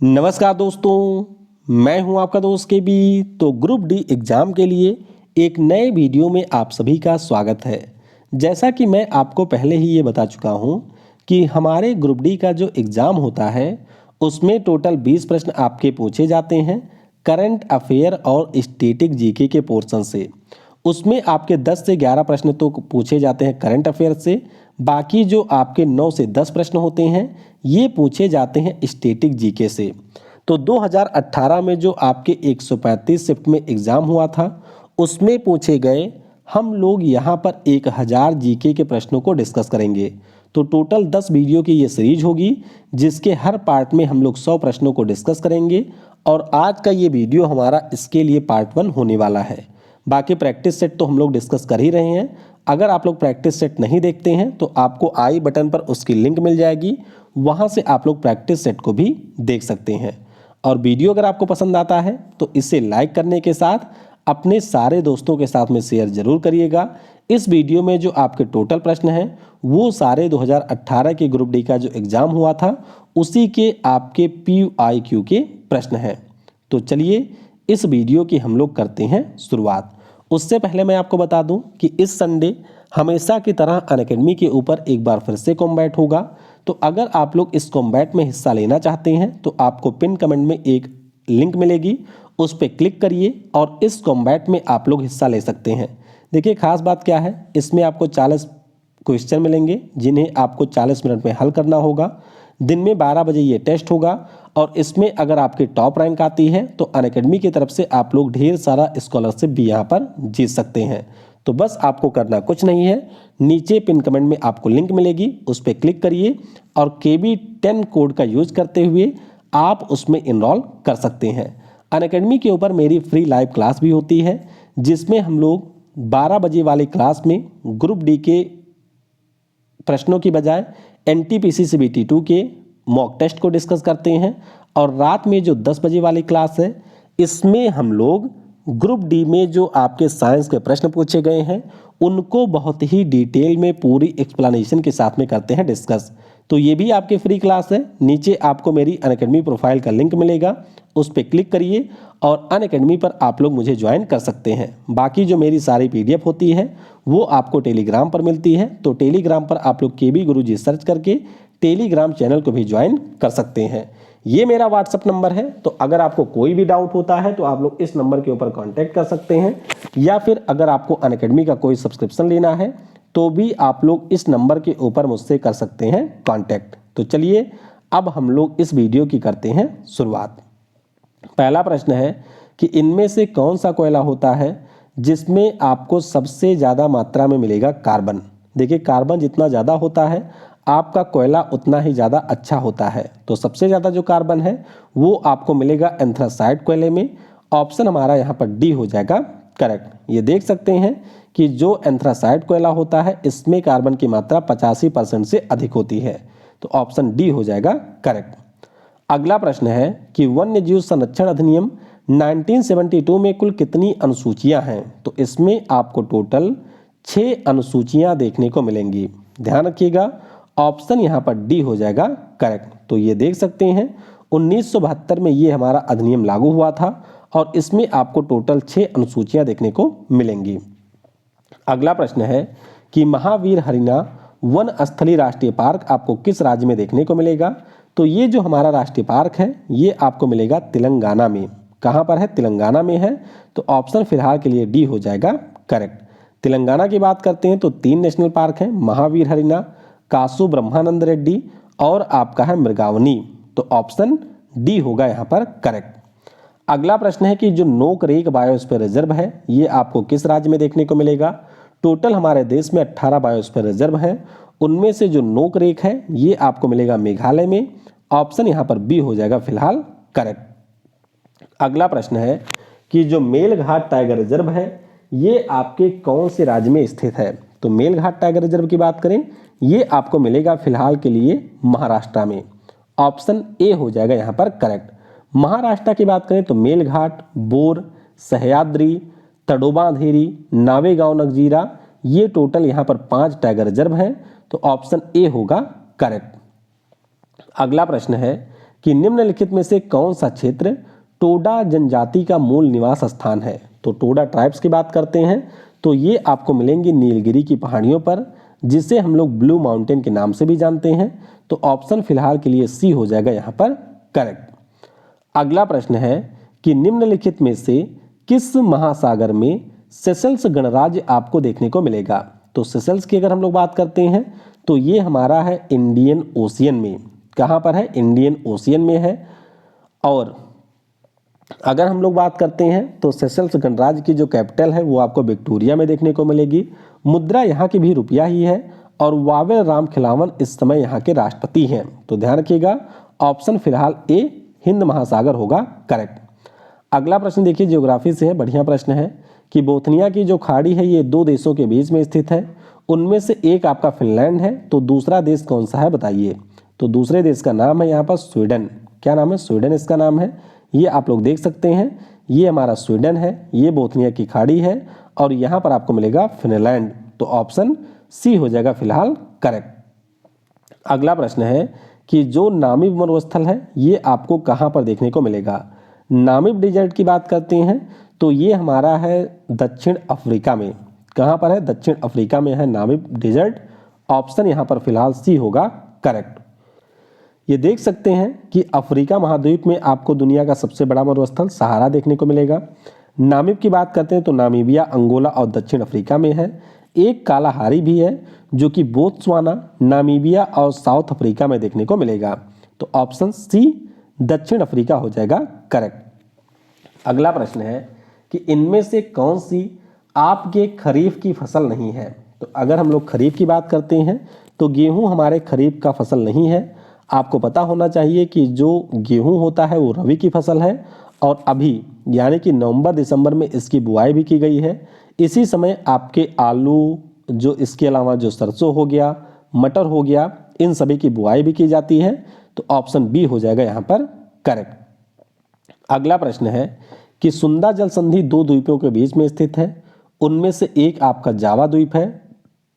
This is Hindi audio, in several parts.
नमस्कार दोस्तों, मैं हूं आपका दोस्त के बी। तो ग्रुप डी एग्ज़ाम के लिए एक नए वीडियो में आप सभी का स्वागत है। जैसा कि मैं आपको पहले ही ये बता चुका हूं कि हमारे ग्रुप डी का जो एग्ज़ाम होता है उसमें टोटल 20 प्रश्न आपके पूछे जाते हैं करंट अफेयर और स्टैटिक जीके के पोर्शन से। उसमें आपके 10 से 11 प्रश्न तो पूछे जाते हैं करंट अफेयर से, बाकी जो आपके 9 से 10 प्रश्न होते हैं ये पूछे जाते हैं स्टैटिक जीके से। तो 2018 में जो आपके 135 शिफ्ट में एग्ज़ाम हुआ था उसमें पूछे गए हम लोग यहाँ पर 1000 जीके के प्रश्नों को डिस्कस करेंगे। तो टोटल 10 वीडियो की ये सीरीज होगी जिसके हर पार्ट में हम लोग 100 प्रश्नों को डिस्कस करेंगे और आज का ये वीडियो हमारा इसके लिए पार्ट 1 होने वाला है। बाकी प्रैक्टिस सेट तो हम लोग डिस्कस कर ही रहे हैं। अगर आप लोग प्रैक्टिस सेट नहीं देखते हैं तो आपको आई बटन पर उसकी लिंक मिल जाएगी, वहां से आप लोग प्रैक्टिस सेट को भी देख सकते हैं। और वीडियो अगर आपको पसंद आता है तो इसे लाइक करने के साथ अपने सारे दोस्तों के साथ में शेयर जरूर करिएगा। इस वीडियो में जो आपके टोटल प्रश्न हैं वो सारे 2018 के ग्रुप डी का जो एग्ज़ाम हुआ था उसी के आपके PYQ के प्रश्न हैं। तो चलिए इस वीडियो की हम लोग करते हैं शुरुआत। उससे पहले मैं आपको बता दूं कि इस संडे हमेशा की तरह अनअकैडमी के ऊपर एक बार फिर से कॉम्बैट होगा। तो अगर आप लोग इस कॉम्बैट में हिस्सा लेना चाहते हैं तो आपको पिन कमेंट में एक लिंक मिलेगी, उस पर क्लिक करिए और इस कॉम्बैट में आप लोग हिस्सा ले सकते हैं। देखिए खास बात क्या है, इसमें आपको 40 क्वेश्चन मिलेंगे जिन्हें आपको 40 मिनट में हल करना होगा। दिन में 12 बजे ये टेस्ट होगा और इसमें अगर आपकी टॉप रैंक आती है तो अनअकैडमी की तरफ से आप लोग ढेर सारा स्कॉलरशिप भी यहाँ पर जीत सकते हैं। तो बस आपको करना कुछ नहीं है, नीचे पिन कमेंट में आपको लिंक मिलेगी, उस पर क्लिक करिए और KB10 कोड का यूज करते हुए आप उसमें इनरोल कर सकते हैं। अनअकैडमी के ऊपर मेरी फ्री लाइव क्लास भी होती है जिसमें हम लोग 12 बजे वाली क्लास में ग्रुप डी के प्रश्नों की बजाय NTPC CBT 2 के मॉक टेस्ट को डिस्कस करते हैं और रात में जो 10 बजे वाली क्लास है इसमें हम लोग ग्रुप डी में जो आपके साइंस के प्रश्न पूछे गए हैं उनको बहुत ही डिटेल में पूरी एक्सप्लेनेशन के साथ में करते हैं डिस्कस। तो ये भी आपकी फ्री क्लास है, नीचे आपको मेरी अनअकैडमी प्रोफाइल का लिंक मिलेगा, उस पर क्लिक करिए और अनअकैडमी पर आप लोग मुझे ज्वाइन कर सकते हैं। बाकी जो मेरी सारी PDF होती है वो आपको टेलीग्राम पर मिलती है, तो टेलीग्राम पर आप लोग KB गुरुजी सर्च करके टेलीग्राम चैनल को भी ज्वाइन कर सकते हैं। ये मेरा व्हाट्सअप नंबर है, तो अगर आपको कोई भी डाउट होता है तो आप लोग इस नंबर के ऊपर कांटेक्ट कर सकते हैं, या फिर अगर आपको अनअकैडमी का कोई सब्सक्रिप्शन लेना है तो भी आप लोग इस नंबर के ऊपर मुझसे कर सकते हैं कांटेक्ट। तो चलिए अब हम लोग इस वीडियो की करते हैं शुरुआत। पहला प्रश्न है कि इनमें से कौन सा कोयला होता है जिसमें आपको सबसे ज़्यादा मात्रा में मिलेगा कार्बन। देखिए कार्बन जितना ज़्यादा होता है आपका कोयला उतना ही ज़्यादा अच्छा होता है। तो सबसे ज़्यादा जो कार्बन है वो आपको मिलेगा एंथ्रासाइट कोयले में। ऑप्शन हमारा यहाँ पर डी हो जाएगा करेक्ट। ये देख सकते हैं कि जो एंथ्रासाइट कोयला होता है इसमें कार्बन की मात्रा 85% से अधिक होती है। तो ऑप्शन डी हो जाएगा करेक्ट। अगला प्रश्न है कि वन्य जीव संरक्षण अधिनियम 1972 में कुल कितनी अनुसूचियां हैं। तो इसमें आपको टोटल 6 अनुसूचियां देखने को मिलेंगी। ध्यान रखिएगा ऑप्शन यहाँ पर डी हो जाएगा करेक्ट। तो ये देख सकते हैं 1972 में ये हमारा अधिनियम लागू हुआ था और इसमें आपको टोटल 6 अनुसूचियां देखने को मिलेंगी। अगला प्रश्न है कि महावीर हरिना वन स्थलीय राष्ट्रीय पार्क आपको किस राज्य में देखने को मिलेगा। तो ये जो हमारा राष्ट्रीय पार्क है ये आपको मिलेगा तेलंगाना में। कहाँ पर है? तेलंगाना में है। तो ऑप्शन फिलहाल के लिए डी हो जाएगा करेक्ट। तेलंगाना की बात करते हैं तो 3 नेशनल पार्क हैं, महावीर हरिना, कासु ब्रह्मानंद रेड्डी और आपका है मृगावनी। तो ऑप्शन डी होगा यहाँ पर करेक्ट। अगला प्रश्न है कि जो नोकरेक बायोस्फीयर रिजर्व है ये आपको किस राज्य में देखने को मिलेगा। टोटल हमारे देश में 18 बायोस्फीयर रिजर्व हैं, उनमें से जो नोकरेक है ये आपको मिलेगा मेघालय में। ऑप्शन यहाँ पर बी हो जाएगा फिलहाल करेक्ट। अगला प्रश्न है कि जो मेलघाट टाइगर रिजर्व है ये आपके कौन से राज्य में स्थित है। तो मेलघाट टाइगर रिजर्व की बात करें ये आपको मिलेगा फिलहाल के लिए महाराष्ट्र में। ऑप्शन ए हो जाएगा यहाँ पर करेक्ट। महाराष्ट्र की बात करें तो मेलघाट, बोर, सह्याद्री, तडोबा अंधेरी, नावेगांव नगजीरा, ये टोटल यहाँ पर 5 टाइगर रिजर्व हैं। तो ऑप्शन ए होगा करेक्ट। अगला प्रश्न है कि निम्नलिखित में से कौन सा क्षेत्र टोडा जनजाति का मूल निवास स्थान है। तो टोडा ट्राइब्स की बात करते हैं तो ये आपको मिलेंगे नीलगिरी की पहाड़ियों पर, जिसे हम लोग ब्लू माउंटेन के नाम से भी जानते हैं। तो ऑप्शन फिलहाल के लिए सी हो जाएगा यहाँ पर करेक्ट। अगला प्रश्न है कि निम्नलिखित में से किस महासागर में सेशल्स गणराज्य आपको देखने को मिलेगा। तो सेशल्स की अगर हम लोग बात करते हैं तो ये हमारा है इंडियन ओशियन में। कहाँ पर है? इंडियन ओशियन में है। और अगर हम लोग बात करते हैं तो सेशल्स गणराज्य की जो कैपिटल है वो आपको विक्टोरिया में देखने को मिलेगी। मुद्रा यहाँ की भी रुपया ही है और वावेल राम खिलावन इस समय यहाँ के राष्ट्रपति हैं। तो ध्यान रखिएगा ऑप्शन फिलहाल ए हिंद महासागर होगा करेक्ट। अगला प्रश्न देखिए ज्योग्राफी से है, बढ़िया प्रश्न है कि बोथनिया की जो खाड़ी है ये दो देशों के बीच में स्थित है। उनमें से एक आपका फिनलैंड है, तो दूसरा देश कौन सा है बताइए। तो दूसरे देश का नाम है यहाँ पर स्वीडन। क्या नाम है? स्वीडन इसका नाम है। ये आप लोग देख सकते हैं, ये हमारा स्वीडन है, ये बोथनिया की खाड़ी है और यहाँ पर आपको मिलेगा फिनलैंड। तो ऑप्शन सी हो जाएगा फिलहाल करेक्ट। अगला प्रश्न है कि जो नामीब मरुस्थल है ये आपको कहाँ पर देखने को मिलेगा। नामीब डेजर्ट की बात करते हैं तो ये हमारा है दक्षिण अफ्रीका में। कहाँ पर है? दक्षिण अफ्रीका में है नामीब डेजर्ट। ऑप्शन यहाँ पर फिलहाल सी होगा करेक्ट। ये देख सकते हैं कि अफ्रीका महाद्वीप में आपको दुनिया का सबसे बड़ा मरुस्थल सहारा देखने को मिलेगा। नामीब की बात करते हैं तो नामीबिया, अंगोला और दक्षिण अफ्रीका में है। एक कालाहारी भी है जो कि बोत्सवाना, नामीबिया और साउथ अफ्रीका में देखने को मिलेगा। तो ऑप्शन सी दक्षिण अफ्रीका हो जाएगा करेक्ट। अगला प्रश्न है कि इनमें से कौन सी आपके खरीफ की फसल नहीं है। तो अगर हम लोग खरीफ की बात करते हैं तो गेहूं हमारे खरीफ का फसल नहीं है। आपको पता होना चाहिए कि जो गेहूं होता है वो रबी की फसल है और अभी यानी कि नवंबर दिसंबर में इसकी बुआई भी की गई है। इसी समय आपके आलू, जो इसके अलावा जो सरसों हो गया, मटर हो गया, इन सभी की बुआई भी की जाती है। तो ऑप्शन बी हो जाएगा यहाँ पर करेक्ट। अगला प्रश्न है कि सुंदा जल संधि दो द्वीपों के बीच में स्थित है। उनमें से एक आपका जावा द्वीप है,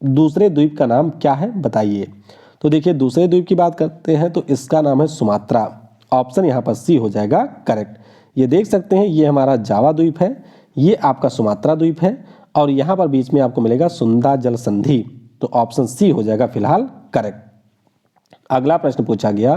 दूसरे द्वीप का नाम क्या है बताइए। तो देखिए दूसरे द्वीप की बात करते हैं तो इसका नाम है सुमात्रा। ऑप्शन यहाँ पर सी हो जाएगा करेक्ट। ये देख सकते हैं ये हमारा जावा द्वीप है, ये आपका सुमात्रा द्वीप है और यहाँ पर बीच में आपको मिलेगा सुंदा जल संधि। तो ऑप्शन सी हो जाएगा फिलहाल करेक्ट। अगला प्रश्न पूछा गया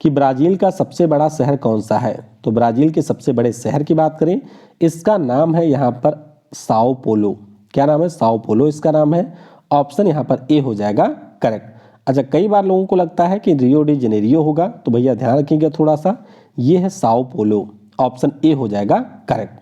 कि ब्राजील का सबसे बड़ा शहर कौन सा है। तो ब्राजील के सबसे बड़े शहर की बात करें, इसका नाम है यहाँ पर साओ पोलो। क्या नाम है? साओ पोलो इसका नाम है। ऑप्शन यहाँ पर ए हो जाएगा करेक्ट। अच्छा, कई बार लोगों को लगता है कि रियो डी जेनेरियो होगा, तो भैया ध्यान रखिएगा थोड़ा सा, ये है साओ पोलो। ऑप्शन ए हो जाएगा करेक्ट।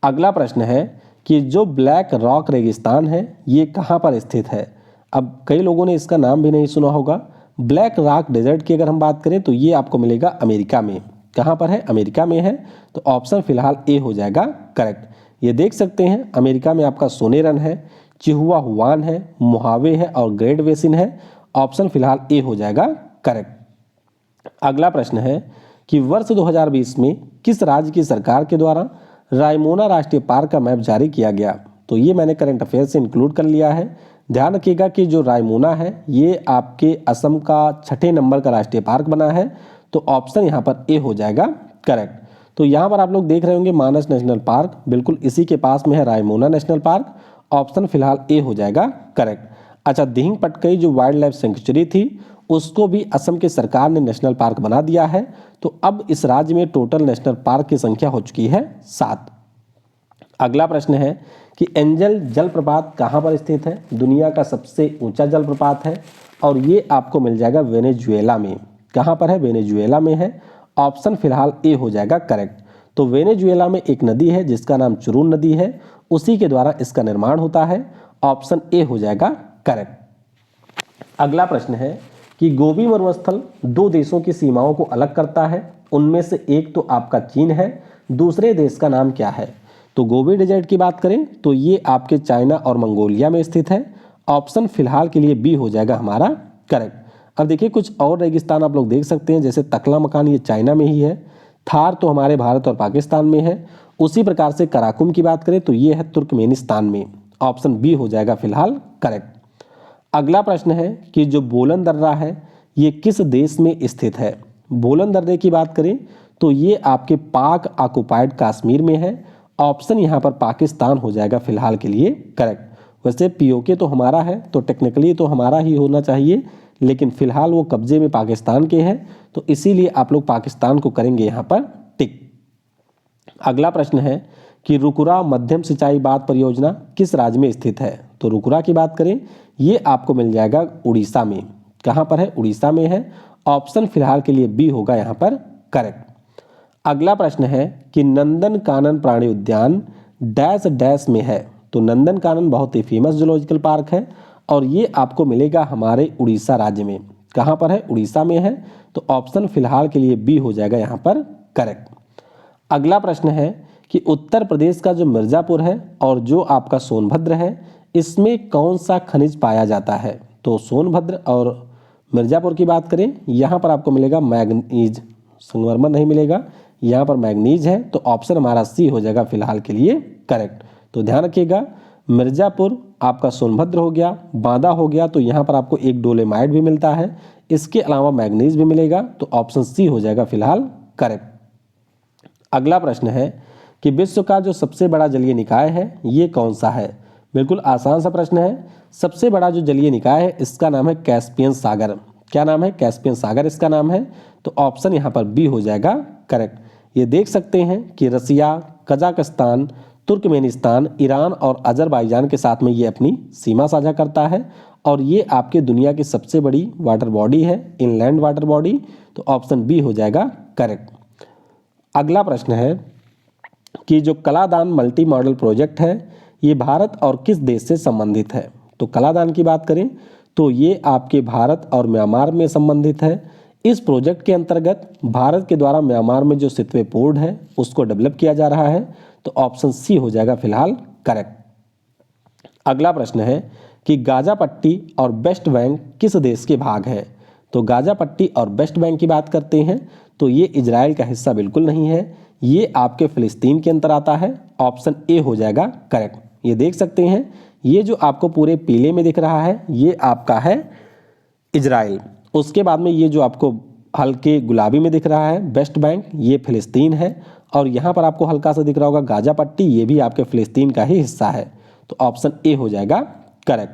अगला प्रश्न है कि जो ब्लैक रॉक रेगिस्तान है ये कहाँ पर स्थित है। अब कई लोगों ने इसका नाम भी नहीं सुना होगा। ब्लैक रॉक डेजर्ट की अगर हम बात करें तो ये आपको मिलेगा अमेरिका में। कहाँ पर है? अमेरिका में है। तो ऑप्शन फिलहाल ए हो जाएगा करेक्ट। ये देख सकते हैं अमेरिका में आपका सोनेरन है, चिहुआहुआन है, मोहावे है और ग्रेट बेसिन है। ऑप्शन फिलहाल ए हो जाएगा करेक्ट। अगला प्रश्न है कि वर्ष 2020 में किस राज्य की सरकार के द्वारा रायमोना राष्ट्रीय पार्क का मैप जारी किया गया। तो ये मैंने करंट अफेयर से इंक्लूड कर लिया है। ध्यान रखिएगा कि जो रायमोना है ये आपके असम का 6ठे नंबर का राष्ट्रीय पार्क बना है। तो ऑप्शन यहाँ पर ए हो जाएगा करेक्ट। तो यहाँ पर आप लोग देख रहे होंगे मानस नेशनल पार्क, बिल्कुल इसी के पास में है रायमोना नेशनल पार्क। ऑप्शन फिलहाल ए हो जाएगा करेक्ट। अच्छा, दिहिंग पटकई जो वाइल्ड लाइफ सेंचुरी थी उसको भी असम के सरकार ने नेशनल पार्क बना दिया है। तो अब इस राज्य में टोटल नेशनल पार्क की संख्या हो चुकी है 7। अगला प्रश्न है कि एंजल जलप्रपात कहाँ पर स्थित है। दुनिया का सबसे ऊंचा जलप्रपात है और ये आपको मिल जाएगा वेनेजुएला में। कहाँ पर है? वेनेजुएला में है। ऑप्शन फिलहाल ए हो जाएगा करेक्ट। तो वेनेजुएला में एक नदी है जिसका नाम चुरून नदी है, उसी के द्वारा इसका निर्माण होता है। ऑप्शन ए हो जाएगा करेक्ट। अगला प्रश्न है कि गोबी मरुस्थल दो देशों की सीमाओं को अलग करता है। उनमें से एक तो आपका चीन है, दूसरे देश का नाम क्या है। तो गोबी डेजर्ट की बात करें तो ये आपके चाइना और मंगोलिया में स्थित है। ऑप्शन फिलहाल के लिए बी हो जाएगा हमारा करेक्ट। अब देखिए कुछ और रेगिस्तान आप लोग देख सकते हैं, जैसे तकला मकान ये चाइना में ही है, थार तो हमारे भारत और पाकिस्तान में है। उसी प्रकार से कराकुम की बात करें तो ये है तुर्कमेनिस्तान में। ऑप्शन बी हो जाएगा फिलहाल करेक्ट। अगला प्रश्न है कि जो बोलन दर्रा है ये किस देश में स्थित है। बोलन दर्रे की बात करें तो ये आपके पाक ऑक्युपाइड कश्मीर में है। ऑप्शन यहाँ पर पाकिस्तान हो जाएगा फिलहाल के लिए करेक्ट। वैसे पीओके तो हमारा है तो टेक्निकली तो हमारा ही होना चाहिए, लेकिन फिलहाल वो कब्जे में पाकिस्तान के है, तो इसीलिए आप लोग पाकिस्तान को करेंगे यहाँ पर टिक। अगला प्रश्न है कि रुकुरा मध्यम सिंचाई बांध परियोजना किस राज्य में स्थित है। तो रुकुरा की बात करें ये आपको मिल जाएगा उड़ीसा में। कहाँ पर है? उड़ीसा में है। ऑप्शन फिलहाल के लिए बी होगा यहाँ पर करेक्ट। अगला प्रश्न है कि नंदन कानन प्राणी उद्यान डैश डैश में है। तो नंदन कानन बहुत ही फेमस जूलॉजिकल पार्क है और ये आपको मिलेगा हमारे उड़ीसा राज्य में। कहाँ पर है? उड़ीसा में है। तो ऑप्शन फिलहाल के लिए बी हो जाएगा यहाँ पर करेक्ट। अगला प्रश्न है कि उत्तर प्रदेश का जो मिर्जापुर है और जो आपका सोनभद्र है, इसमें कौन सा खनिज पाया जाता है। तो सोनभद्र और मिर्जापुर की बात करें, यहाँ पर आपको मिलेगा मैग्नीज, संगमरमर नहीं मिलेगा, यहाँ पर मैग्नीज है। तो ऑप्शन हमारा सी हो जाएगा फिलहाल के लिए करेक्ट। तो ध्यान रखिएगा, मिर्जापुर आपका सोनभद्र हो गया, बांदा हो गया, तो यहाँ पर आपको एक डोलेमाइट भी मिलता है, इसके अलावा मैग्नीज भी मिलेगा। तो ऑप्शन सी हो जाएगा फिलहाल करेक्ट। अगला प्रश्न है कि विश्व का जो सबसे बड़ा जलीय निकाय है ये कौन सा है। बिल्कुल आसान सा प्रश्न है। सबसे बड़ा जो जलीय निकाय है इसका नाम है कैस्पियन सागर। क्या नाम है? कैस्पियन सागर इसका नाम है। तो ऑप्शन यहाँ पर बी हो जाएगा करेक्ट। ये देख सकते हैं कि रसिया, कजाकिस्तान, तुर्कमेनिस्तान, ईरान और अजरबैजान के साथ में ये अपनी सीमा साझा करता है और ये आपके दुनिया की सबसे बड़ी वाटर बॉडी है, इनलैंड वाटर बॉडी। तो ऑप्शन बी हो जाएगा करेक्ट। अगला प्रश्न है कि जो कलादान मल्टी मॉडल प्रोजेक्ट है ये भारत और किस देश से संबंधित है। तो कलादान की बात करें तो ये आपके भारत और म्यांमार में संबंधित है। इस प्रोजेक्ट के अंतर्गत भारत के द्वारा म्यांमार में जो सितवे पोर्ट है उसको डेवलप किया जा रहा है। तो ऑप्शन सी हो जाएगा फिलहाल करेक्ट। अगला प्रश्न है कि गाजा पट्टी और वेस्ट बैंक किस देश के भाग है। तो गाजा पट्टी और वेस्ट बैंक की बात करते हैं तो ये इजराइल का हिस्सा बिल्कुल नहीं है, ये आपके फिलिस्तीन के अंतर आता है। ऑप्शन ए हो जाएगा करेक्ट। ये देख सकते हैं, ये जो आपको पूरे पीले में दिख रहा है ये आपका है इजराइल। उसके बाद में ये जो आपको हल्के गुलाबी में दिख रहा है वेस्ट बैंक, ये फिलिस्तीन है। और यहाँ पर आपको हल्का सा दिख रहा होगा गाजा पट्टी, ये भी आपके फिलिस्तीन का ही हिस्सा है। तो ऑप्शन ए हो जाएगा करेक्ट।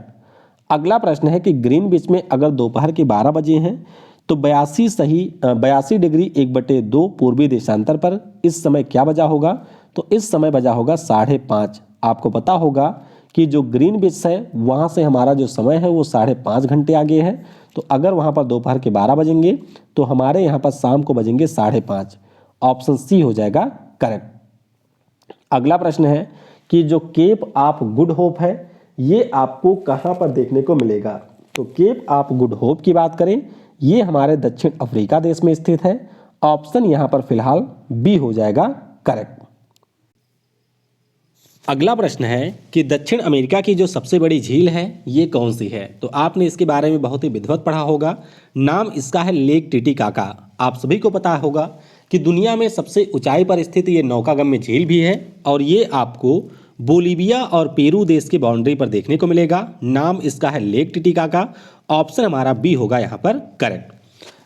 अगला प्रश्न है कि ग्रीनविच में अगर दोपहर के 12 बजे हैं तो 82 डिग्री 1/2 पूर्वी देशांतर पर इस समय क्या बजा होगा। तो इस समय बजा होगा 5:30। आपको पता होगा कि जो ग्रीनविच है वहाँ से हमारा जो समय है वो 5:30 घंटे आगे है। तो अगर वहाँ पर दोपहर के 12 बजेंगे तो हमारे यहाँ पर शाम को बजेंगे 5:30। ऑप्शन सी हो जाएगा करेक्ट। अगला प्रश्न है कि जो केप ऑफ गुड होप है ये आपको कहाँ पर देखने को मिलेगा। तो केप ऑफ गुड होप की बात करें ये हमारे दक्षिण अफ्रीका देश में स्थित है। ऑप्शन यहाँ पर फिलहाल बी हो जाएगा करेक्ट। अगला प्रश्न है कि दक्षिण अमेरिका की जो सबसे बड़ी झील है ये कौन सी है। तो आपने इसके बारे में बहुत ही विधिवत पढ़ा होगा। नाम इसका है लेक टिटिकाका। आप सभी को पता होगा कि दुनिया में सबसे ऊंचाई पर स्थित ये नौकागम्य झील भी है और ये आपको बोलीविया और पेरू देश की बाउंड्री पर देखने को मिलेगा। नाम इसका है लेक टिटिकाका। ऑप्शन हमारा बी होगा यहाँ पर करेक्ट।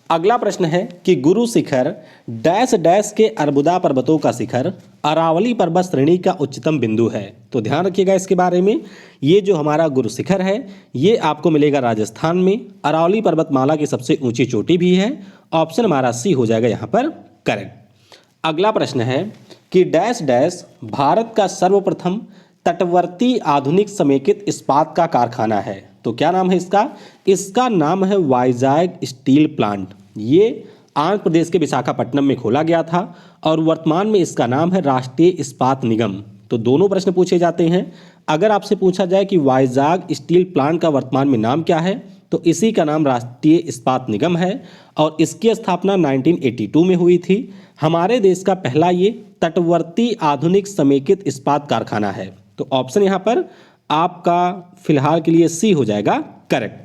अगला प्रश्न है कि गुरु शिखर डैश डैश के अर्बुदा पर्वतों का शिखर अरावली पर्वत श्रेणी का उच्चतम बिंदु है। तो ध्यान रखिएगा इसके बारे में। ये जो हमारा गुरु शिखर है ये आपको मिलेगा राजस्थान में। अरावली पर्वतमाला की सबसे ऊंची चोटी भी है। ऑप्शन हमारा सी हो जाएगा यहाँ पर करेक्ट। अगला प्रश्न है कि डैश डैश भारत का सर्वप्रथम तटवर्ती आधुनिक समेकित इस्पात का कारखाना है। तो क्या नाम है इसका? इसका नाम है वाइजैग स्टील प्लांट। ये आंध्र प्रदेश के विशाखापट्टनम में खोला गया था और वर्तमान में इसका नाम है राष्ट्रीय इस्पात निगम। तो दोनों प्रश्न पूछे जाते हैं। अगर आपसे पूछा जाए कि वाइजैग स्टील प्लांट का वर्तमान में नाम क्या है तो इसी का नाम राष्ट्रीय इस्पात निगम है और इसकी स्थापना 1982 में हुई थी। हमारे देश का पहला ये तटवर्ती आधुनिक समेकित इस्पात कारखाना है। तो ऑप्शन यहाँ पर आपका फिलहाल के लिए सी हो जाएगा करेक्ट।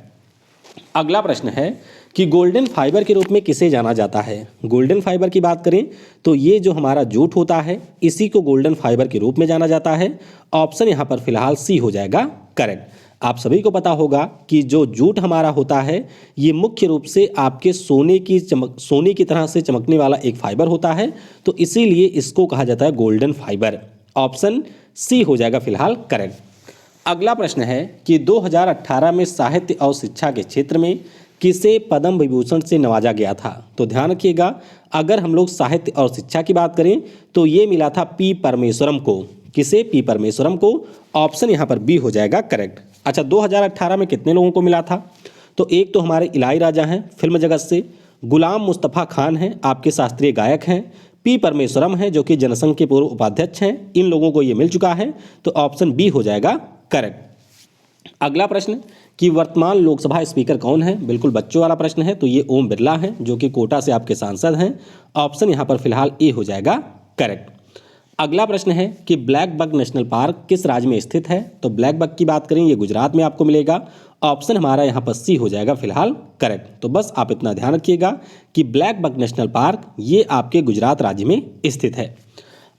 अगला प्रश्न है कि गोल्डन फाइबर के रूप में किसे जाना जाता है। गोल्डन फाइबर की बात करें तो ये जो हमारा जूट होता है इसी को गोल्डन फाइबर के रूप में जाना जाता है। ऑप्शन यहाँ पर फिलहाल सी हो जाएगा करेक्ट। आप सभी को पता होगा कि जो जूट हमारा होता है ये मुख्य रूप से आपके सोने की तरह से चमकने वाला एक फाइबर होता है, तो इसीलिए इसको कहा जाता है गोल्डन फाइबर। ऑप्शन सी हो जाएगा फिलहाल करेक्ट। अगला प्रश्न है कि 2018 में साहित्य और शिक्षा के क्षेत्र में किसे पद्म विभूषण से नवाजा गया था। तो ध्यान रखिएगा, अगर हम लोग साहित्य और शिक्षा की बात करें तो ये मिला था पी परमेश्वरम को। किसे? पी परमेश्वरम को। ऑप्शन यहाँ पर बी हो जाएगा करेक्ट। अच्छा, 2018 में कितने लोगों को मिला था? तो एक तो हमारे इलाही राजा हैं फिल्म जगत से, गुलाम मुस्तफ़ा खान हैं आपके शास्त्रीय गायक हैं, पी परमेश्वरम हैं जो कि जनसंघ के पूर्व उपाध्यक्ष हैं। इन लोगों को ये मिल चुका है, तो ऑप्शन बी हो जाएगा करेक्ट। अगला प्रश्न कि वर्तमान लोकसभा स्पीकर कौन है? बिल्कुल बच्चों वाला प्रश्न है, तो ये ओम बिरला हैं जो कि कोटा से आपके सांसद हैं। ऑप्शन यहाँ पर फिलहाल ए हो जाएगा करेक्ट। अगला प्रश्न है कि ब्लैक बक नेशनल पार्क किस राज्य में स्थित है? तो ब्लैक बक की बात करें ये गुजरात में आपको मिलेगा। ऑप्शन हमारा यहाँ पर सी हो जाएगा फिलहाल करेक्ट। तो बस आप इतना ध्यान रखिएगा कि ब्लैक बक नेशनल पार्क ये आपके गुजरात राज्य में स्थित है।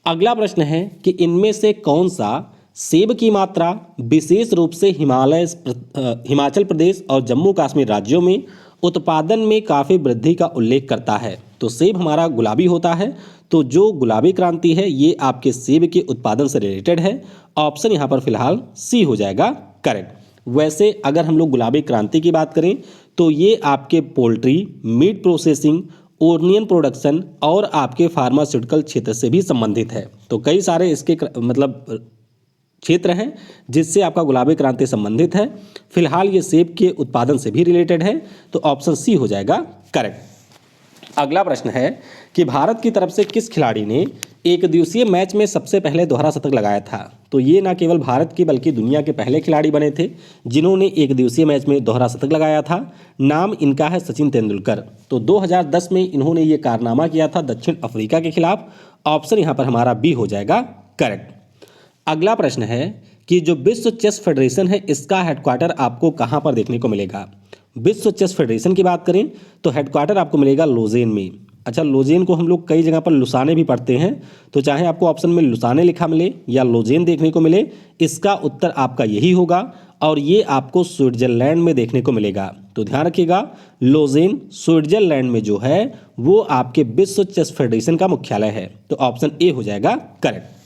अगला प्रश्न है कि इनमें से कौन सा सेब की मात्रा विशेष रूप से हिमाचल प्रदेश और जम्मू कश्मीर राज्यों में उत्पादन में काफ़ी वृद्धि का उल्लेख करता है? तो सेब हमारा गुलाबी होता है, तो जो गुलाबी क्रांति है ये आपके सेब के उत्पादन से रिलेटेड है। ऑप्शन यहाँ पर फिलहाल सी हो जाएगा करेक्ट। वैसे अगर हम लोग गुलाबी क्रांति की बात करें तो ये आपके poultry, meat processing, onion production और आपके फार्मास्यूटिकल क्षेत्र से भी संबंधित है। तो कई सारे इसके क्षेत्र हैं जिससे आपका गुलाबी क्रांति संबंधित है। फिलहाल ये सेब के उत्पादन से भी रिलेटेड है, तो ऑप्शन सी हो जाएगा करेक्ट। अगला प्रश्न है कि भारत की तरफ से किस खिलाड़ी ने एक दिवसीय मैच में सबसे पहले दोहरा शतक लगाया था? तो ये ना केवल भारत के बल्कि दुनिया के पहले खिलाड़ी बने थे जिन्होंने एक दिवसीय मैच में दोहरा शतक लगाया था। नाम इनका है सचिन तेंदुलकर। तो 2010 में इन्होंने ये कारनामा किया था दक्षिण अफ्रीका के खिलाफ। ऑप्शन यहाँ पर हमारा बी हो जाएगा करेक्ट। अगला प्रश्न है कि जो विश्व चेस फेडरेशन है इसका हेडक्वार्टर आपको कहाँ पर देखने को मिलेगा? विश्व चेस फेडरेशन की बात करें तो हेडक्वार्टर आपको मिलेगा लोजेन में। अच्छा, लोजेन को हम लोग कई जगह पर लुसाने भी पढ़ते हैं, तो चाहे आपको ऑप्शन में लुसाने लिखा मिले या लोजेन देखने को मिले, इसका उत्तर आपका यही होगा और ये आपको स्विट्जरलैंड में देखने को मिलेगा। तो ध्यान रखिएगा, लोजेन स्विट्जरलैंड में जो है वो आपके विश्व चेस फेडरेशन का मुख्यालय है। तो ऑप्शन ए हो जाएगा करेक्ट।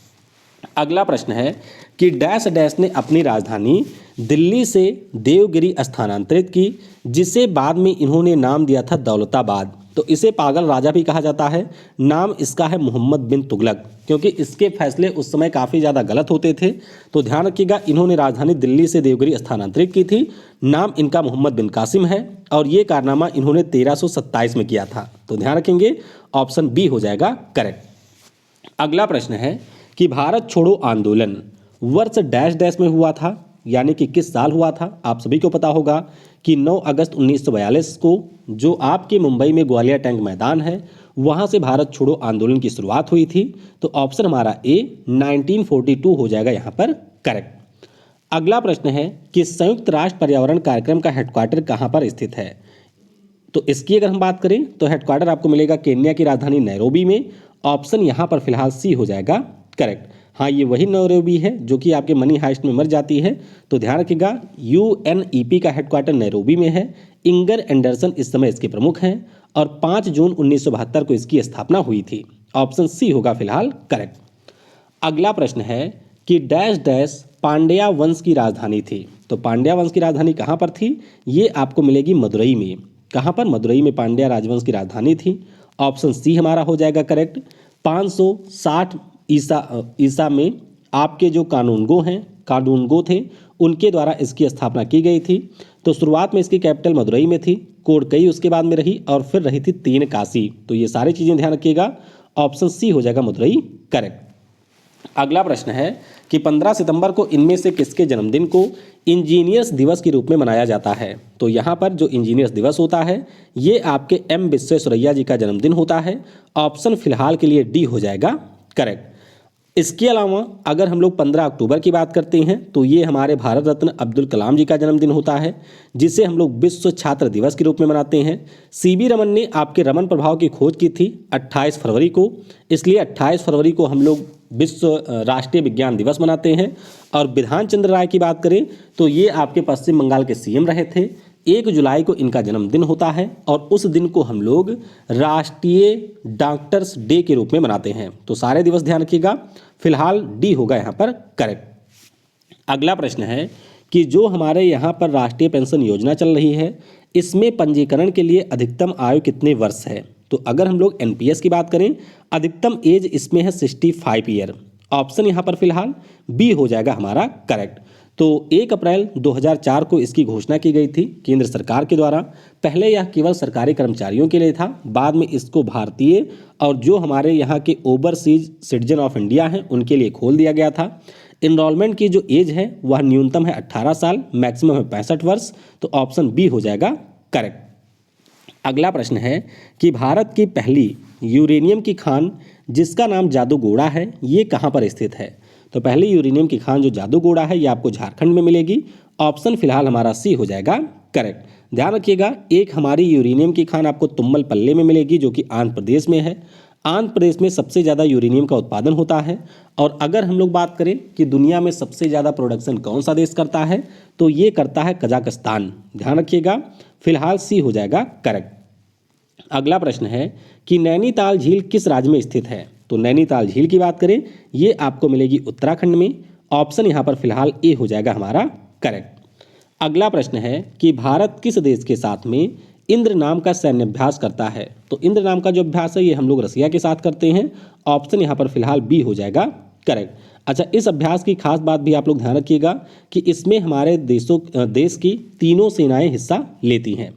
अगला प्रश्न है कि डैश डैश ने अपनी राजधानी दिल्ली से देवगिरी स्थानांतरित की, जिसे बाद में इन्होंने नाम दिया था दौलताबाद। तो इसे पागल राजा भी कहा जाता है। नाम इसका है मोहम्मद बिन तुगलक, क्योंकि इसके फैसले उस समय काफ़ी ज़्यादा गलत होते थे। तो ध्यान रखिएगा, इन्होंने राजधानी दिल्ली से देवगिरी स्थानांतरित की थी। नाम इनका मोहम्मद बिन कासिम है और ये कारनामा इन्होंने 1327 में किया था। तो ध्यान रखेंगे, ऑप्शन बी हो जाएगा करेक्ट। अगला प्रश्न है कि भारत छोड़ो आंदोलन वर्ष डैश डैश में हुआ था, यानी कि किस साल हुआ था? आप सभी को पता होगा कि 9 अगस्त 1942 को जो आपके मुंबई में ग्वालियर टैंक मैदान है वहाँ से भारत छोड़ो आंदोलन की शुरुआत हुई थी। तो ऑप्शन हमारा ए 1942 हो जाएगा यहाँ पर करेक्ट। अगला प्रश्न है कि संयुक्त राष्ट्र पर्यावरण कार्यक्रम का हेडक्वार्टर कहाँ पर स्थित है? तो इसकी अगर हम बात करें तो हेडक्वार्टर आपको मिलेगा केन्या की राजधानी नैरोबी में। ऑप्शन यहाँ पर फिलहाल सी हो जाएगा करेक्ट। हाँ, ये वही नैरोबी है जो कि आपके मनी हाइस्ट में मर जाती है। तो ध्यान रखिएगा, UNEP का हेडक्वार्टर नैरोबी में है। इंगर एंडरसन इस समय इसके प्रमुख हैं और 5 जून 1972 को इसकी स्थापना हुई थी। ऑप्शन सी होगा फिलहाल करेक्ट। अगला प्रश्न है कि डैश डैश पांड्या वंश की राजधानी थी। तो पांड्या वंश की राजधानी कहाँ पर थी? ये आपको मिलेगी मदुरई में। कहाँ पर? मदुरई में पांड्या राजवंश की राजधानी थी। ऑप्शन सी हमारा हो जाएगा करेक्ट। 560 ईसा में आपके जो कानूनगो थे उनके द्वारा इसकी स्थापना की गई थी। तो शुरुआत में इसकी कैपिटल मदुरई में थी, कोडकई उसके बाद में रही और फिर रही थी तीन काशी। तो ये सारी चीज़ें ध्यान रखिएगा, ऑप्शन सी हो जाएगा मदुरई करेक्ट। अगला प्रश्न है कि 15 सितंबर को इनमें से किसके जन्मदिन को इंजीनियर्स दिवस के रूप में मनाया जाता है? तो यहाँ पर जो इंजीनियर्स दिवस होता है ये आपके एम विश्वेश्वरैया जी का जन्मदिन होता है। ऑप्शन फिलहाल के लिए डी हो जाएगा करेक्ट। इसके अलावा अगर हम लोग 15 अक्टूबर की बात करते हैं तो ये हमारे भारत रत्न अब्दुल कलाम जी का जन्मदिन होता है, जिसे हम लोग विश्व छात्र दिवस के रूप में मनाते हैं। CB रमन ने आपके रमन प्रभाव की खोज की थी 28 फरवरी को, इसलिए 28 फरवरी को हम लोग विश्व राष्ट्रीय विज्ञान दिवस मनाते हैं। और बिधान चंद्र राय की बात करें तो ये आपके पश्चिम बंगाल के सीएम रहे थे। 1 जुलाई को इनका जन्मदिन होता है और उस दिन को हम लोग राष्ट्रीय डॉक्टर्स डे के रूप में मनाते हैं। तो सारे दिवस ध्यान रखिएगा, फिलहाल डी होगा यहाँ पर करेक्ट। अगला प्रश्न है कि जो हमारे यहाँ पर राष्ट्रीय पेंशन योजना चल रही है, इसमें पंजीकरण के लिए अधिकतम आयु कितने वर्ष है? तो अगर हम लोग एनपीएस की बात करें, अधिकतम एज इसमें है 65 ईयर। ऑप्शन यहाँ पर फिलहाल बी हो जाएगा हमारा करेक्ट। तो 1 अप्रैल 2004 को इसकी घोषणा की गई थी केंद्र सरकार के द्वारा। पहले यह केवल सरकारी कर्मचारियों के लिए था, बाद में इसको भारतीय और जो हमारे यहाँ के ओवरसीज सिटीजन ऑफ इंडिया हैं उनके लिए खोल दिया गया था। इनरोलमेंट की जो एज है वह न्यूनतम है 18 साल, मैक्सिमम है 65 वर्ष। तो ऑप्शन बी हो जाएगा करेक्ट। अगला प्रश्न है कि भारत की पहली यूरेनियम की खान जिसका नाम जादूगोड़ा है, ये कहाँ पर स्थित है? तो पहली यूरेनियम की खान जो जादूगोड़ा है ये आपको झारखंड में मिलेगी। ऑप्शन फिलहाल हमारा सी हो जाएगा करेक्ट। ध्यान रखिएगा, एक हमारी यूरेनियम की खान आपको तुम्बल पल्ले में मिलेगी जो कि आंध्र प्रदेश में है। आंध्र प्रदेश में सबसे ज़्यादा यूरेनियम का उत्पादन होता है। और अगर हम लोग बात करें कि दुनिया में सबसे ज़्यादा प्रोडक्शन कौन सा देश करता है, तो ये करता है कजाकिस्तान। ध्यान रखिएगा, फिलहाल सी हो जाएगा करेक्ट। अगला प्रश्न है कि नैनीताल झील किस राज्य में स्थित है? तो नैनीताल झील की बात करें ये आपको मिलेगी उत्तराखंड में। ऑप्शन यहाँ पर फिलहाल ए हो जाएगा हमारा करेक्ट। अगला प्रश्न है कि भारत किस देश के साथ में इंद्र नाम का सैन्य अभ्यास करता है? तो इंद्र नाम का जो अभ्यास है ये हम लोग रसिया के साथ करते हैं। ऑप्शन यहाँ पर फिलहाल बी हो जाएगा करेक्ट। अच्छा, इस अभ्यास की खास बात भी आप लोग ध्यान रखिएगा कि इसमें हमारे देश की तीनों सेनाएं हिस्सा लेती हैं।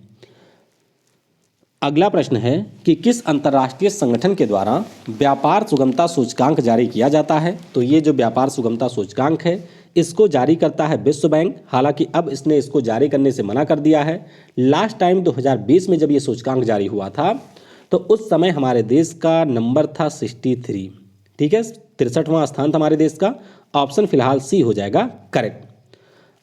अगला प्रश्न है कि किस अंतर्राष्ट्रीय संगठन के द्वारा व्यापार सुगमता सूचकांक जारी किया जाता है? तो ये जो व्यापार सुगमता सूचकांक है इसको जारी करता है विश्व बैंक। हालांकि अब इसने इसको जारी करने से मना कर दिया है। लास्ट टाइम 2020 में जब ये सूचकांक जारी हुआ था तो उस समय हमारे देश का नंबर था 63, ठीक है, 63वां स्थान था हमारे देश का। ऑप्शन फिलहाल सी हो जाएगा करेक्ट।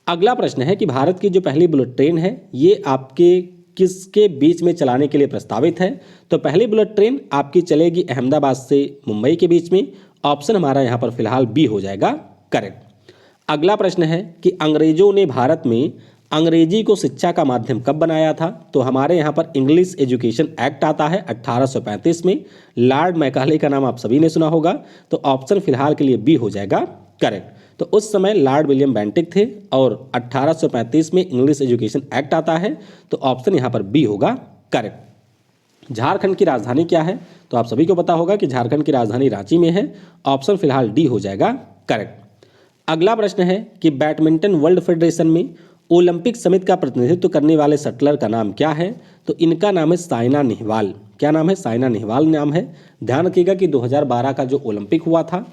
अगला प्रश्न है कि भारत की जो पहली बुलेट ट्रेन है ये आपके किसके बीच में चलाने के लिए प्रस्तावित है? तो पहली बुलेट ट्रेन आपकी चलेगी अहमदाबाद से मुंबई के बीच में। ऑप्शन हमारा यहाँ पर फिलहाल बी हो जाएगा करेक्ट। अगला प्रश्न है कि अंग्रेजों ने भारत में अंग्रेजी को शिक्षा का माध्यम कब बनाया था? तो हमारे यहाँ पर इंग्लिश एजुकेशन एक्ट आता है 1835 में। लॉर्ड मैकाले का नाम आप सभी ने सुना होगा। तो ऑप्शन फिलहाल के लिए बी हो जाएगा करेक्ट। तो उस समय लॉर्ड विलियम बेंटिक थे और 1835 में इंग्लिश एजुकेशन एक्ट आता है। तो ऑप्शन यहाँ पर बी होगा करेक्ट। झारखंड की राजधानी क्या है? तो आप सभी को पता होगा कि झारखंड की राजधानी रांची में है। ऑप्शन फिलहाल डी हो जाएगा करेक्ट। अगला प्रश्न है कि बैडमिंटन वर्ल्ड फेडरेशन में ओलंपिक समिति का प्रतिनिधित्व करने वाले शटलर का नाम क्या है? तो इनका नाम है साइना नेहवाल। क्या नाम है? साइना नेहवाल नाम है। ध्यान रखिएगा कि 2012 का जो ओलंपिक हुआ था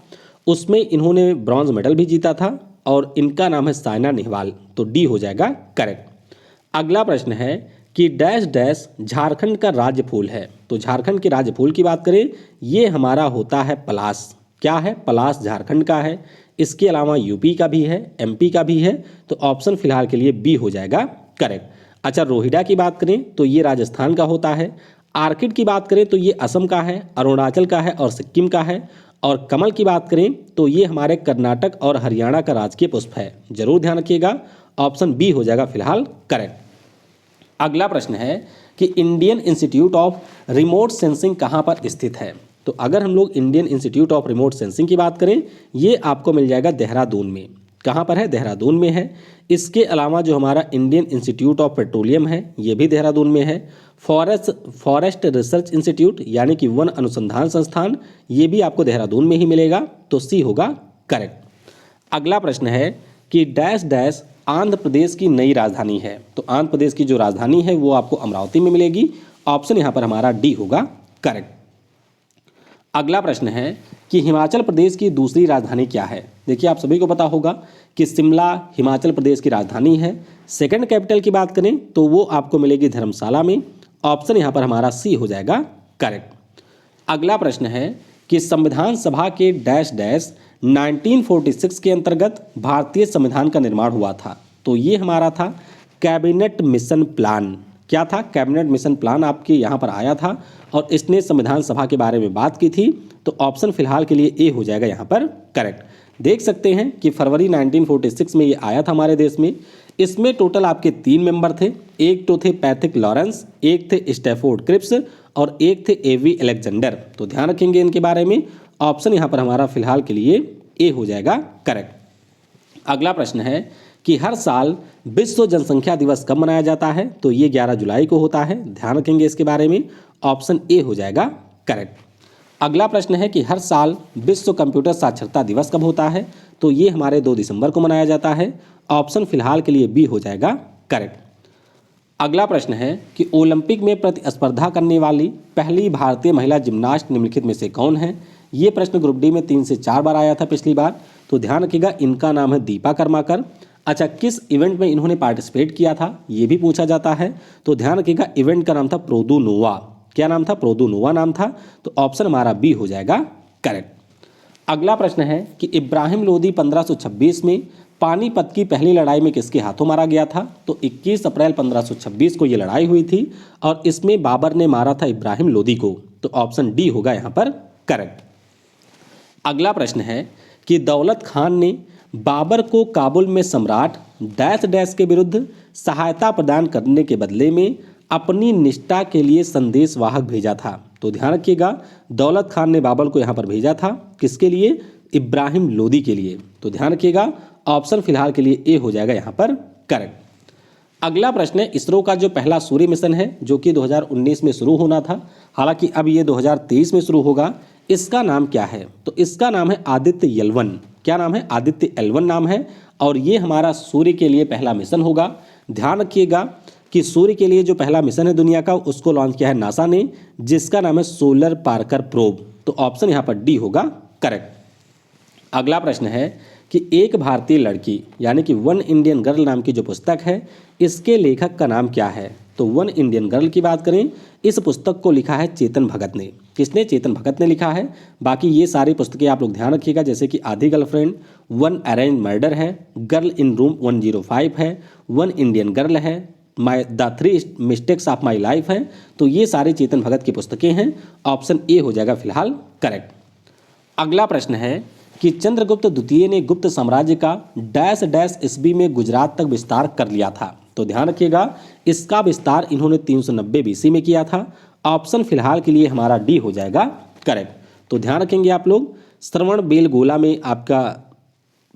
उसमें इन्होंने ब्रॉन्ज मेडल भी जीता था और इनका नाम है साइना नेहवाल। तो डी हो जाएगा करेक्ट। अगला प्रश्न है कि डैश डैश झारखंड का राज्य फूल है। तो झारखंड के राज्य फूल की बात करें ये हमारा होता है पलाश। क्या है? पलाश झारखंड का है। इसके अलावा यूपी का भी है, एमपी का भी है। तो ऑप्शन फिलहाल के लिए बी हो जाएगा करेक्ट। अच्छा, रोहिड़ा की बात करें तो ये राजस्थान का होता है। आर्किड की बात करें तो ये असम का है, अरुणाचल का है और सिक्किम का है। और कमल की बात करें तो ये हमारे कर्नाटक और हरियाणा का राजकीय पुष्प है। जरूर ध्यान रखिएगा, ऑप्शन बी हो जाएगा फिलहाल करेक्ट। अगला प्रश्न है कि Indian institute of remote sensing कहाँ पर स्थित है? तो अगर हम लोग Indian institute of remote sensing की बात करें ये आपको मिल जाएगा देहरादून में। कहाँ पर है? देहरादून में है। इसके अलावा जो हमारा इंडियन इंस्टीट्यूट ऑफ पेट्रोलियम है ये भी देहरादून में है। फॉरेस्ट रिसर्च इंस्टीट्यूट यानी कि वन अनुसंधान संस्थान ये भी आपको देहरादून में ही मिलेगा। तो सी होगा करेक्ट। अगला प्रश्न है कि डैश डैश आंध्र प्रदेश की नई राजधानी है। तो आंध्र प्रदेश की जो राजधानी है वो आपको अमरावती में मिलेगी। ऑप्शन यहाँ पर हमारा डी होगा करेक्ट। अगला प्रश्न है कि हिमाचल प्रदेश की दूसरी राजधानी क्या है? देखिए आप सभी को पता होगा कि शिमला हिमाचल प्रदेश की राजधानी है। सेकंड कैपिटल की बात करें तो वो आपको मिलेगी धर्मशाला में। ऑप्शन यहाँ पर हमारा सी हो जाएगा करेक्ट। अगला प्रश्न है कि संविधान सभा के डैश डैश 1946 के अंतर्गत भारतीय संविधान का निर्माण हुआ था। तो ये हमारा था कैबिनेट मिशन प्लान। क्या था, कैबिनेट मिशन प्लान आपके यहाँ पर आया था और इसने संविधान सभा के बारे में बात की थी। तो ऑप्शन फिलहाल के लिए ए हो जाएगा यहाँ पर करेक्ट। देख सकते हैं कि फरवरी 1946 में ये आया था हमारे देश में। इसमें टोटल आपके 3 मेंबर थे, एक तो थे पैट्रिक लॉरेंस, एक थे स्टैफोर्ड क्रिप्स और एक थे एवी अलेक्जेंडर। तो ध्यान रखेंगे इनके बारे में। ऑप्शन यहाँ पर हमारा फिलहाल के लिए ए हो जाएगा करेक्ट। अगला प्रश्न है कि हर साल विश्व जनसंख्या दिवस कब मनाया जाता है? तो ये 11 जुलाई को होता है। ध्यान रखेंगे इसके बारे में। ऑप्शन ए हो जाएगा करेक्ट। अगला प्रश्न है कि हर साल विश्व कंप्यूटर साक्षरता दिवस कब होता है? तो ये हमारे 2 दिसंबर को मनाया जाता है। ऑप्शन फिलहाल के लिए बी हो जाएगा करेक्ट। अगला प्रश्न है कि ओलंपिक में प्रतिस्पर्धा करने वाली पहली भारतीय महिला जिम्नास्ट निम्नलिखित में से कौन है? ये प्रश्न ग्रुप डी में 3 से 4 बार आया था पिछली बार। तो ध्यान रखिएगा, इनका नाम है दीपा कर्माकर। अच्छा, किस इवेंट में इन्होंने पार्टिसिपेट किया था, ये भी पूछा जाता है। तो ध्यान रखिएगा, इवेंट का नाम था प्रोदुनोवा। क्या नाम था? प्रोदुनोवा नाम था। तो ऑप्शन हमारा बी हो जाएगा करेक्ट। अगला प्रश्न है कि इब्राहिम लोदी 1526 में पानीपत की पहली लड़ाई में किसके हाथों मारा गया था? तो 21 अप्रैल 1526 को ये लड़ाई हुई थी और इसमें बाबर ने मारा था इब्राहिम लोदी को। तो ऑप्शन डी होगा यहाँ पर करेक्ट। अगला प्रश्न है कि दौलत खान ने बाबर को काबुल में सम्राट डैश डैश के विरुद्ध सहायता प्रदान करने के बदले में अपनी निष्ठा के लिए संदेश वाहक भेजा था। तो ध्यान रखिएगा, दौलत खान ने बाबर को यहाँ पर भेजा था किसके लिए? इब्राहिम लोदी के लिए। तो ध्यान रखिएगा, ऑप्शन फिलहाल के लिए ए हो जाएगा यहाँ पर करेक्ट। अगला प्रश्न है इसरो का जो पहला सूर्य मिशन है जो कि 2019 में शुरू होना था, हालांकि अब ये 2023 में शुरू होगा, इसका नाम क्या है? तो इसका नाम है आदित्य L1। क्या नाम है? आदित्य L1 नाम है और ये हमारा सूर्य के लिए पहला मिशन होगा। ध्यान रखिएगा कि सूर्य के लिए जो पहला मिशन है दुनिया का, उसको लॉन्च किया है नासा ने, जिसका नाम है सोलर पार्कर प्रोब। तो ऑप्शन यहाँ पर डी होगा करेक्ट। अगला प्रश्न है कि एक भारतीय लड़की यानी कि 1 इंडियन गर्ल नाम की जो पुस्तक है, इसके लेखक का नाम क्या है? तो 1 इंडियन गर्ल की बात करें, इस पुस्तक को लिखा है चेतन भगत ने। किसने? चेतन भगत ने लिखा है। बाकी ये सारी पुस्तकें आप लोग ध्यान रखिएगा, जैसे कि आधी गर्लफ्रेंड, 1 अरेंज मर्डर है, गर्ल इन रूम 105 है, 1 इंडियन गर्ल है, the 3 mistakes of my life है। तो ये सारी चेतन भगत की पुस्तकें हैं। ऑप्शन ए हो जाएगा फिलहाल करेक्ट। अगला प्रश्न है कि चंद्रगुप्त द्वितीय ने गुप्त साम्राज्य का डैश डैश ईस्वी में गुजरात तक विस्तार कर लिया था। तो ध्यान रखिएगा, इसका विस्तार इन्होंने 390 BC में किया था। ऑप्शन फिलहाल के लिए हमारा डी हो जाएगा करेक्ट। तो ध्यान रखेंगे आप लोग, श्रवण बेलगोला में आपका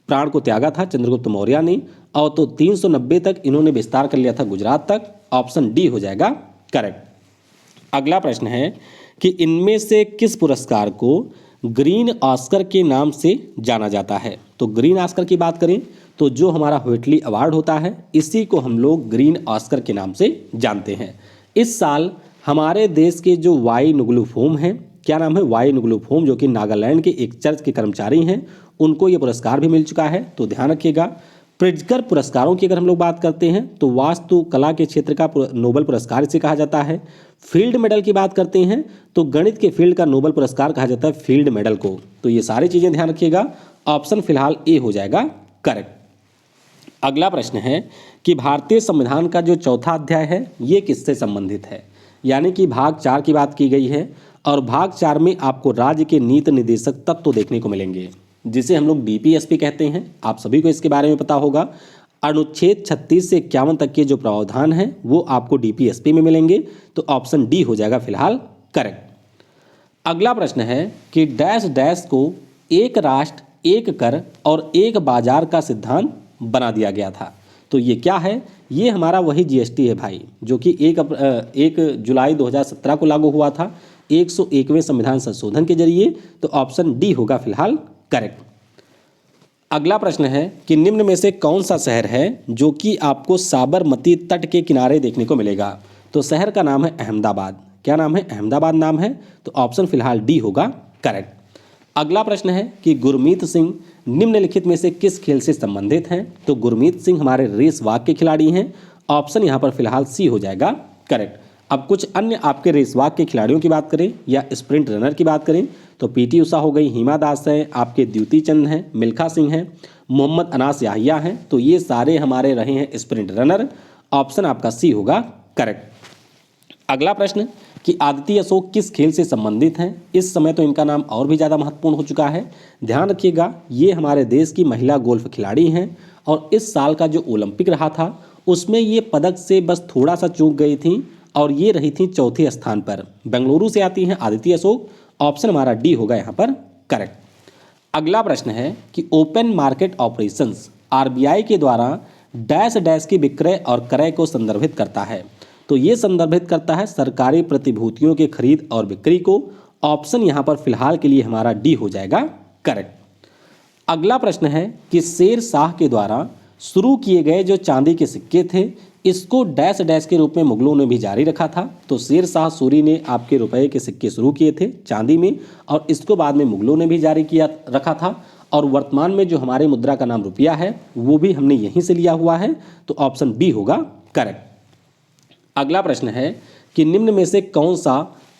प्राण को त्यागा था चंद्रगुप्त मौर्य ने, और तो 390 तक इन्होंने विस्तार कर लिया था गुजरात तक। ऑप्शन डी हो जाएगा करेक्ट। अगला प्रश्न है कि इनमें से किस पुरस्कार को ग्रीन ऑस्कर के नाम से जाना जाता है? तो ग्रीन ऑस्कर की बात करें तो जो हमारा व्हिटली अवार्ड होता है, इसी को हम लोग ग्रीन ऑस्कर के नाम से जानते हैं। इस साल हमारे देश के जो वाई नुग्लुफोम हैं, क्या नाम है? वाई नुग्लुफोम, जो कि नागालैंड के एक चर्च के कर्मचारी हैं, उनको ये पुरस्कार भी मिल चुका है। तो ध्यान रखिएगा। प्रिट्जकर पुरस्कारों की अगर हम लोग बात करते हैं तो वास्तु कला के क्षेत्र का नोबेल पुरस्कार इसे कहा जाता है। फील्ड मेडल की बात करते हैं तो गणित के फील्ड का नोबेल पुरस्कार कहा जाता है फील्ड मेडल को। तो ये सारी चीज़ें ध्यान रखिएगा। ऑप्शन फिलहाल ए हो जाएगा करेक्ट। अगला प्रश्न है कि भारतीय संविधान का जो चौथा अध्याय है ये किससे संबंधित है? यानी कि भाग 4 की बात की गई है और भाग 4 में आपको राज्य के नीति निर्देशक तत्व देखने को मिलेंगे, जिसे हम लोग DPSP कहते हैं। आप सभी को इसके बारे में पता होगा। अनुच्छेद 36 से 51 तक के जो प्रावधान हैं वो आपको DPSP में मिलेंगे। तो ऑप्शन डी हो जाएगा फिलहाल करेक्ट। अगला प्रश्न है कि डैश डैश को एक राष्ट्र एक कर और एक बाजार का सिद्धांत बना दिया गया था। तो ये क्या है? ये हमारा वही GST है भाई, जो कि 1 जुलाई 2017 को लागू हुआ था 101वें संविधान संशोधन के जरिए। तो ऑप्शन डी होगा फिलहाल करेक्ट। अगला प्रश्न है कि निम्न में से कौन सा शहर है जो कि आपको साबरमती तट के किनारे देखने को मिलेगा? तो शहर का नाम है अहमदाबाद। क्या नाम है? अहमदाबाद नाम है। तो ऑप्शन फिलहाल डी होगा करेक्ट। अगला प्रश्न है कि गुरमीत सिंह निम्नलिखित में से किस खेल से संबंधित हैं? तो गुरमीत सिंह हमारे रेस वाक के खिलाड़ी हैं। ऑप्शन यहाँ पर फिलहाल सी हो जाएगा करेक्ट। अब कुछ अन्य आपके रेस वाक के खिलाड़ियों की बात करें या स्प्रिंट रनर की बात करें तो PT उषा हो गई, हिमा दास हैं, आपके द्युति चंद हैं, मिल्खा सिंह हैं, मोहम्मद अनास याहिया हैं। तो ये सारे हमारे रहे हैं स्प्रिंट रनर। ऑप्शन आपका सी होगा करेक्ट। अगला प्रश्न कि आदित्य अशोक किस खेल से संबंधित हैं। इस समय तो इनका नाम और भी ज़्यादा महत्वपूर्ण हो चुका है। ध्यान रखिएगा, ये हमारे देश की महिला गोल्फ खिलाड़ी हैं और इस साल का जो ओलंपिक रहा था उसमें ये पदक से बस थोड़ा सा चूक गई थी और ये रही थी चौथे स्थान पर। बेंगलुरु से आती हैं आदित्य अशोक। ऑप्शन हमारा डी होगा यहाँ पर करेक्ट। अगला प्रश्न है कि ओपन मार्केट ऑपरेशंस आरबीआई के द्वारा डैश डैश की विक्रय और क्रय को संदर्भित करता है। तो ये संदर्भित करता है सरकारी प्रतिभूतियों के खरीद और बिक्री को। ऑप्शन यहाँ पर फिलहाल के लिए हमारा डी हो जाएगा करेक्ट। अगला प्रश्न है कि शेर शाह के द्वारा शुरू किए गए जो चांदी के सिक्के थे इसको डैश डैश के रूप में मुगलों ने भी जारी रखा था। तो शेर शाह सूरी ने आपके रुपए के सिक्के शुरू किए थे चांदी में और इसको बाद में मुगलों ने भी जारी किया रखा था और वर्तमान में जो हमारे मुद्रा का नाम रुपया है वो भी हमने यहीं से लिया हुआ है। तो ऑप्शन बी होगा करेक्ट। अगला प्रश्न है कि निम्न में से कौन सा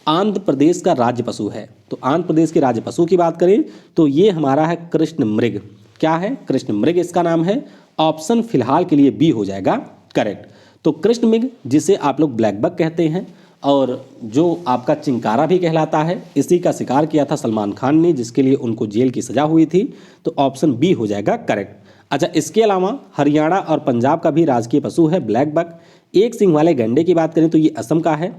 आंध्र प्रदेश का राज्य पशु है। तो आंध्र प्रदेश के राज्य पशु की बात करें तो ये हमारा है कृष्ण मृग। क्या है? कृष्ण मृग इसका नाम है। ऑप्शन फिलहाल के लिए बी हो जाएगा करेक्ट। तो कृष्ण मृग जिसे आप लोग ब्लैक बक कहते हैं और जो आपका चिंकारा भी कहलाता है, इसी का शिकार किया था सलमान खान ने जिसके लिए उनको जेल की सजा हुई थी। तो ऑप्शन बी हो जाएगा करेक्ट। अच्छा, इसके अलावा हरियाणा और पंजाब का भी राजकीय पशु है ब्लैक बक। एक सिंह वाले गैंडे की बात करें तो ये असम का है।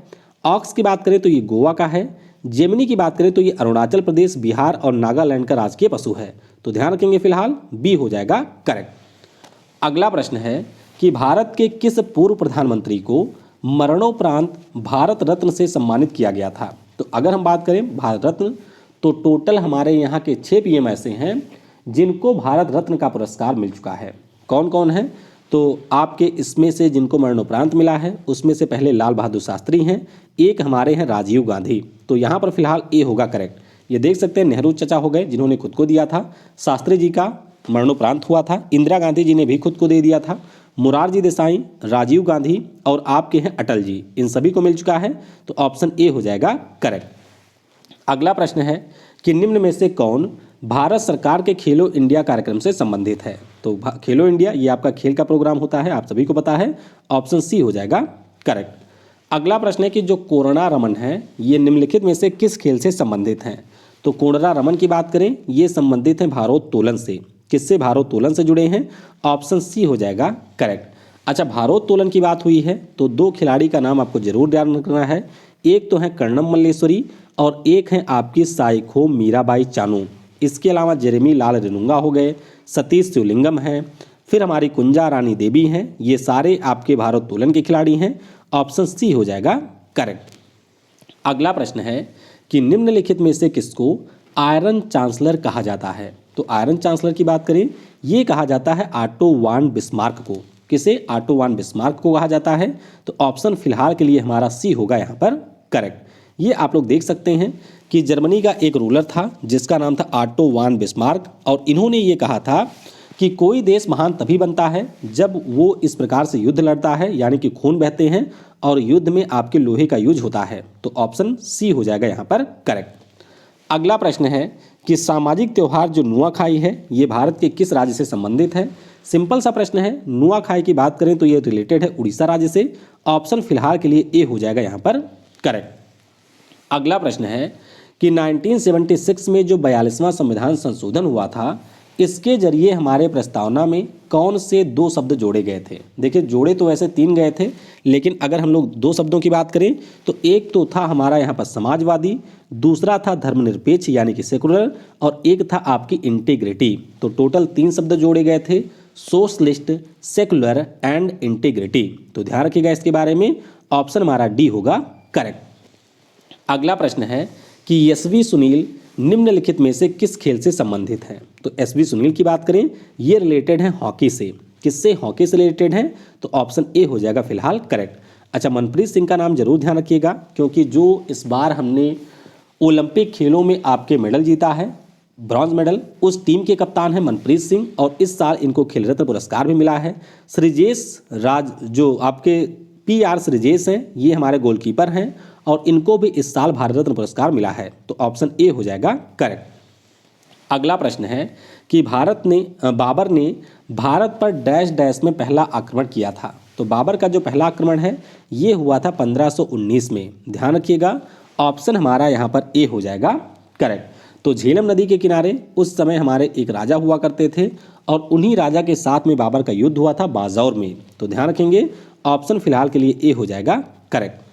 ऑक्स की बात करें तो ये गोवा का है। जेमिनी की बात करें तो ये अरुणाचल प्रदेश, बिहार और नागालैंड का राजकीय पशु है। तो ध्यान रखेंगे फिलहाल बी हो जाएगा करेक्ट। अगला प्रश्न है कि भारत के किस पूर्व प्रधानमंत्री को मरणोपरांत भारत रत्न से सम्मानित किया गया था। तो अगर हम बात करें भारत रत्न तो टोटल हमारे यहाँ के 6 पीएम ऐसे हैं जिनको भारत रत्न का पुरस्कार मिल चुका है। कौन कौन है? तो आपके इसमें से जिनको मरणोपरांत मिला है उसमें से पहले लाल बहादुर शास्त्री हैं, एक हमारे हैं राजीव गांधी। तो यहाँ पर फिलहाल ए होगा करेक्ट। ये देख सकते हैं नेहरू चचा हो गए जिन्होंने खुद को दिया था, शास्त्री जी का मरणोपरांत हुआ था, इंदिरा गांधी जी ने भी खुद को दे दिया था, मुरारजी देसाई, राजीव गांधी और आपके हैं अटल जी, इन सभी को मिल चुका है। तो ऑप्शन ए हो जाएगा करेक्ट। अगला प्रश्न है कि निम्न में से कौन भारत सरकार के खेलो इंडिया कार्यक्रम से संबंधित है। तो खेलो इंडिया ये आपका खेल का प्रोग्राम होता है, आप सभी को पता है। ऑप्शन सी हो जाएगा करेक्ट। अगला प्रश्न है कि जो कोरना रमन है ये निम्नलिखित में से किस खेल से संबंधित हैं। तो कोरना रमन की बात करें ये संबंधित है भारोत्तोलन से। किससे? भारोत्तोलन से जुड़े हैं। ऑप्शन सी हो जाएगा करेक्ट। अच्छा, भारोत्तोलन की बात हुई है तो 2 खिलाड़ी का नाम आपको जरूर ध्यान रखना है। एक तो है कर्णम मल्लेश्वरी और एक है आपकी साइखो मीराबाई चानू। इसके अलावा जेरेमी लाल रेनुंगा हो गए, सतीश शिवलिंगम हैं, फिर हमारी कुंजा रानी देवी हैं। ये सारे आपके भारोत्तोलन के खिलाड़ी हैं। ऑप्शन सी हो जाएगा करेक्ट। अगला प्रश्न है कि निम्नलिखित में से किसको आयरन चांसलर कहा जाता है। तो आयरन चांसलर की बात करें ये कहा जाता है ऑटो वान बिस्मार्क को। किसे? ऑटो वान बिस्मार्क को कहा जाता है। तो ऑप्शन फिलहाल के लिए हमारा सी होगा यहाँ पर करेक्ट। ये आप लोग देख सकते हैं कि जर्मनी का एक रूलर था जिसका नाम था ऑटो वान बिस्मार्क और इन्होंने ये कहा था कि कोई देश महान तभी बनता है जब वो इस प्रकार से युद्ध लड़ता है, यानी कि खून बहते हैं और युद्ध में आपके लोहे का यूज होता है। तो ऑप्शन सी हो जाएगा यहाँ पर करेक्ट। अगला प्रश्न है कि सामाजिक त्यौहार जो नुआखाई है ये भारत के किस राज्य से संबंधित है। सिंपल सा प्रश्न है। नुआखाई की बात करें तो ये रिलेटेड है उड़ीसा राज्य से। ऑप्शन फिलहाल के लिए ए हो जाएगा यहाँ पर करेक्ट। अगला प्रश्न है कि 1976 में जो 42वां संविधान संशोधन हुआ था इसके जरिए हमारे प्रस्तावना में कौन से 2 शब्द जोड़े गए थे। देखिए जोड़े तो वैसे 3 गए थे लेकिन अगर हम लोग 2 शब्दों की बात करें तो एक तो था हमारा यहाँ पर समाजवादी, दूसरा था धर्मनिरपेक्ष यानी कि सेकुलर और एक था आपकी इंटीग्रिटी। तो टोटल 3 शब्द जोड़े गए थे, सोशलिस्ट, सेकुलर एंड इंटीग्रिटी। तो ध्यान रखिएगा इसके बारे में। ऑप्शन हमारा डी होगा करेक्ट। अगला प्रश्न है कि एसवी सुनील निम्नलिखित में से किस खेल से संबंधित हैं। तो एसवी सुनील की बात करें ये रिलेटेड है हॉकी से। किससे? हॉकी से रिलेटेड है। तो ऑप्शन ए हो जाएगा फिलहाल करेक्ट। अच्छा, मनप्रीत सिंह का नाम जरूर ध्यान रखिएगा क्योंकि जो इस बार हमने ओलंपिक खेलों में आपके मेडल जीता है, ब्रॉन्ज मेडल, उस टीम के कप्तान हैं मनप्रीत सिंह और इस साल इनको खेल रत्न पुरस्कार भी मिला है। श्रीजेश राज जो आपके PR श्रीजेश हैं ये हमारे गोलकीपर हैं और इनको भी इस साल भारत रत्न पुरस्कार मिला है। तो ऑप्शन ए हो जाएगा करेक्ट। अगला प्रश्न है कि बाबर ने भारत पर डैश डैश में पहला आक्रमण किया था। तो बाबर का जो पहला आक्रमण है ये हुआ था 1519 में। ध्यान रखिएगा, ऑप्शन हमारा यहाँ पर ए हो जाएगा करेक्ट। तो झेलम नदी के किनारे उस समय हमारे एक राजा हुआ करते थे और उन्हीं राजा के साथ में बाबर का युद्ध हुआ था बाजौर में। तो ध्यान रखेंगे, ऑप्शन फिलहाल के लिए ए हो जाएगा करेक्ट।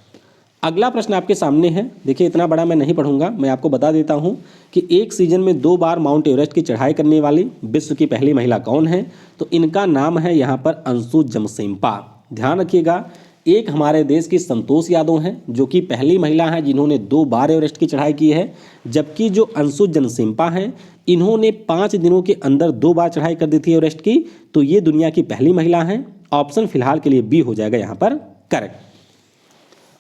अगला प्रश्न आपके सामने है, देखिए इतना बड़ा मैं नहीं पढ़ूंगा, मैं आपको बता देता हूं कि एक सीजन में 2 बार माउंट एवरेस्ट की चढ़ाई करने वाली विश्व की पहली महिला कौन है। तो इनका नाम है यहाँ पर अंशु जमसेंपा। ध्यान रखिएगा, एक हमारे देश की संतोष यादव हैं जो कि पहली महिला हैं जिन्होंने 2 बार एवरेस्ट की चढ़ाई की है, जबकि जो अंशु जमसेंपा हैं इन्होंने 5 दिनों के अंदर 2 बार चढ़ाई कर दी थी एवरेस्ट की। तो ये दुनिया की पहली महिला हैं। ऑप्शन फिलहाल के लिए बी हो जाएगा यहाँ पर करेक्ट।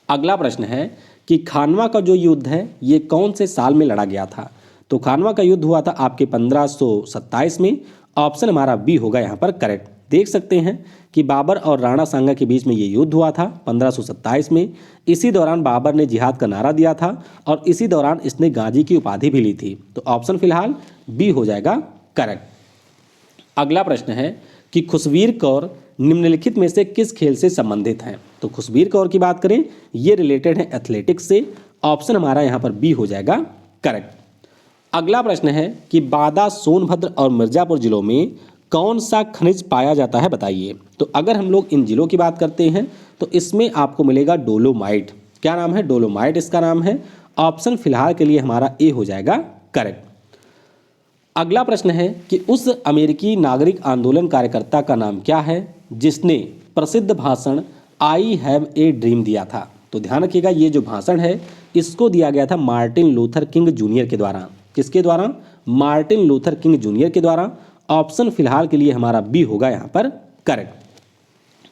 अगला प्रश्न है कि खानवा का जो युद्ध है ये कौन से साल में लड़ा गया था। तो खानवा का युद्ध हुआ था आपके 1527 में। ऑप्शन हमारा बी होगा यहाँ पर करेक्ट। देख सकते हैं कि बाबर और राणा सांगा के बीच में ये युद्ध हुआ था 1527 में। इसी दौरान बाबर ने जिहाद का नारा दिया था और इसी दौरान इसने गाजी की उपाधि भी ली थी। तो ऑप्शन फिलहाल बी हो जाएगा करेक्ट। अगला प्रश्न है कि खुशबीर कौर निम्नलिखित में से किस खेल से संबंधित हैं। तो खुशबीर कौर की बात करें, ये रिलेटेड है एथलेटिक्स से। ऑप्शन हमारा यहाँ पर बी हो जाएगा करेक्ट। अगला प्रश्न है कि बादा, सोनभद्र और मिर्जापुर जिलों में कौन सा खनिज पाया जाता है बताइए। तो अगर हम लोग इन जिलों की बात करते हैं तो इसमें आपको मिलेगा डोलोमाइट। क्या नाम है? डोलोमाइट इसका नाम है। ऑप्शन फिलहाल के लिए हमारा ए हो जाएगा करेक्ट। अगला प्रश्न है कि उस अमेरिकी नागरिक आंदोलन कार्यकर्ता का नाम क्या है जिसने प्रसिद्ध भाषण आई हैव ए ड्रीम दिया था। तो ध्यान रखिएगा, ये जो भाषण है इसको दिया गया था मार्टिन लूथर किंग जूनियर के द्वारा। किसके द्वारा? मार्टिन लूथर किंग जूनियर के द्वारा। ऑप्शन फिलहाल के लिए हमारा बी होगा यहाँ पर करेक्ट।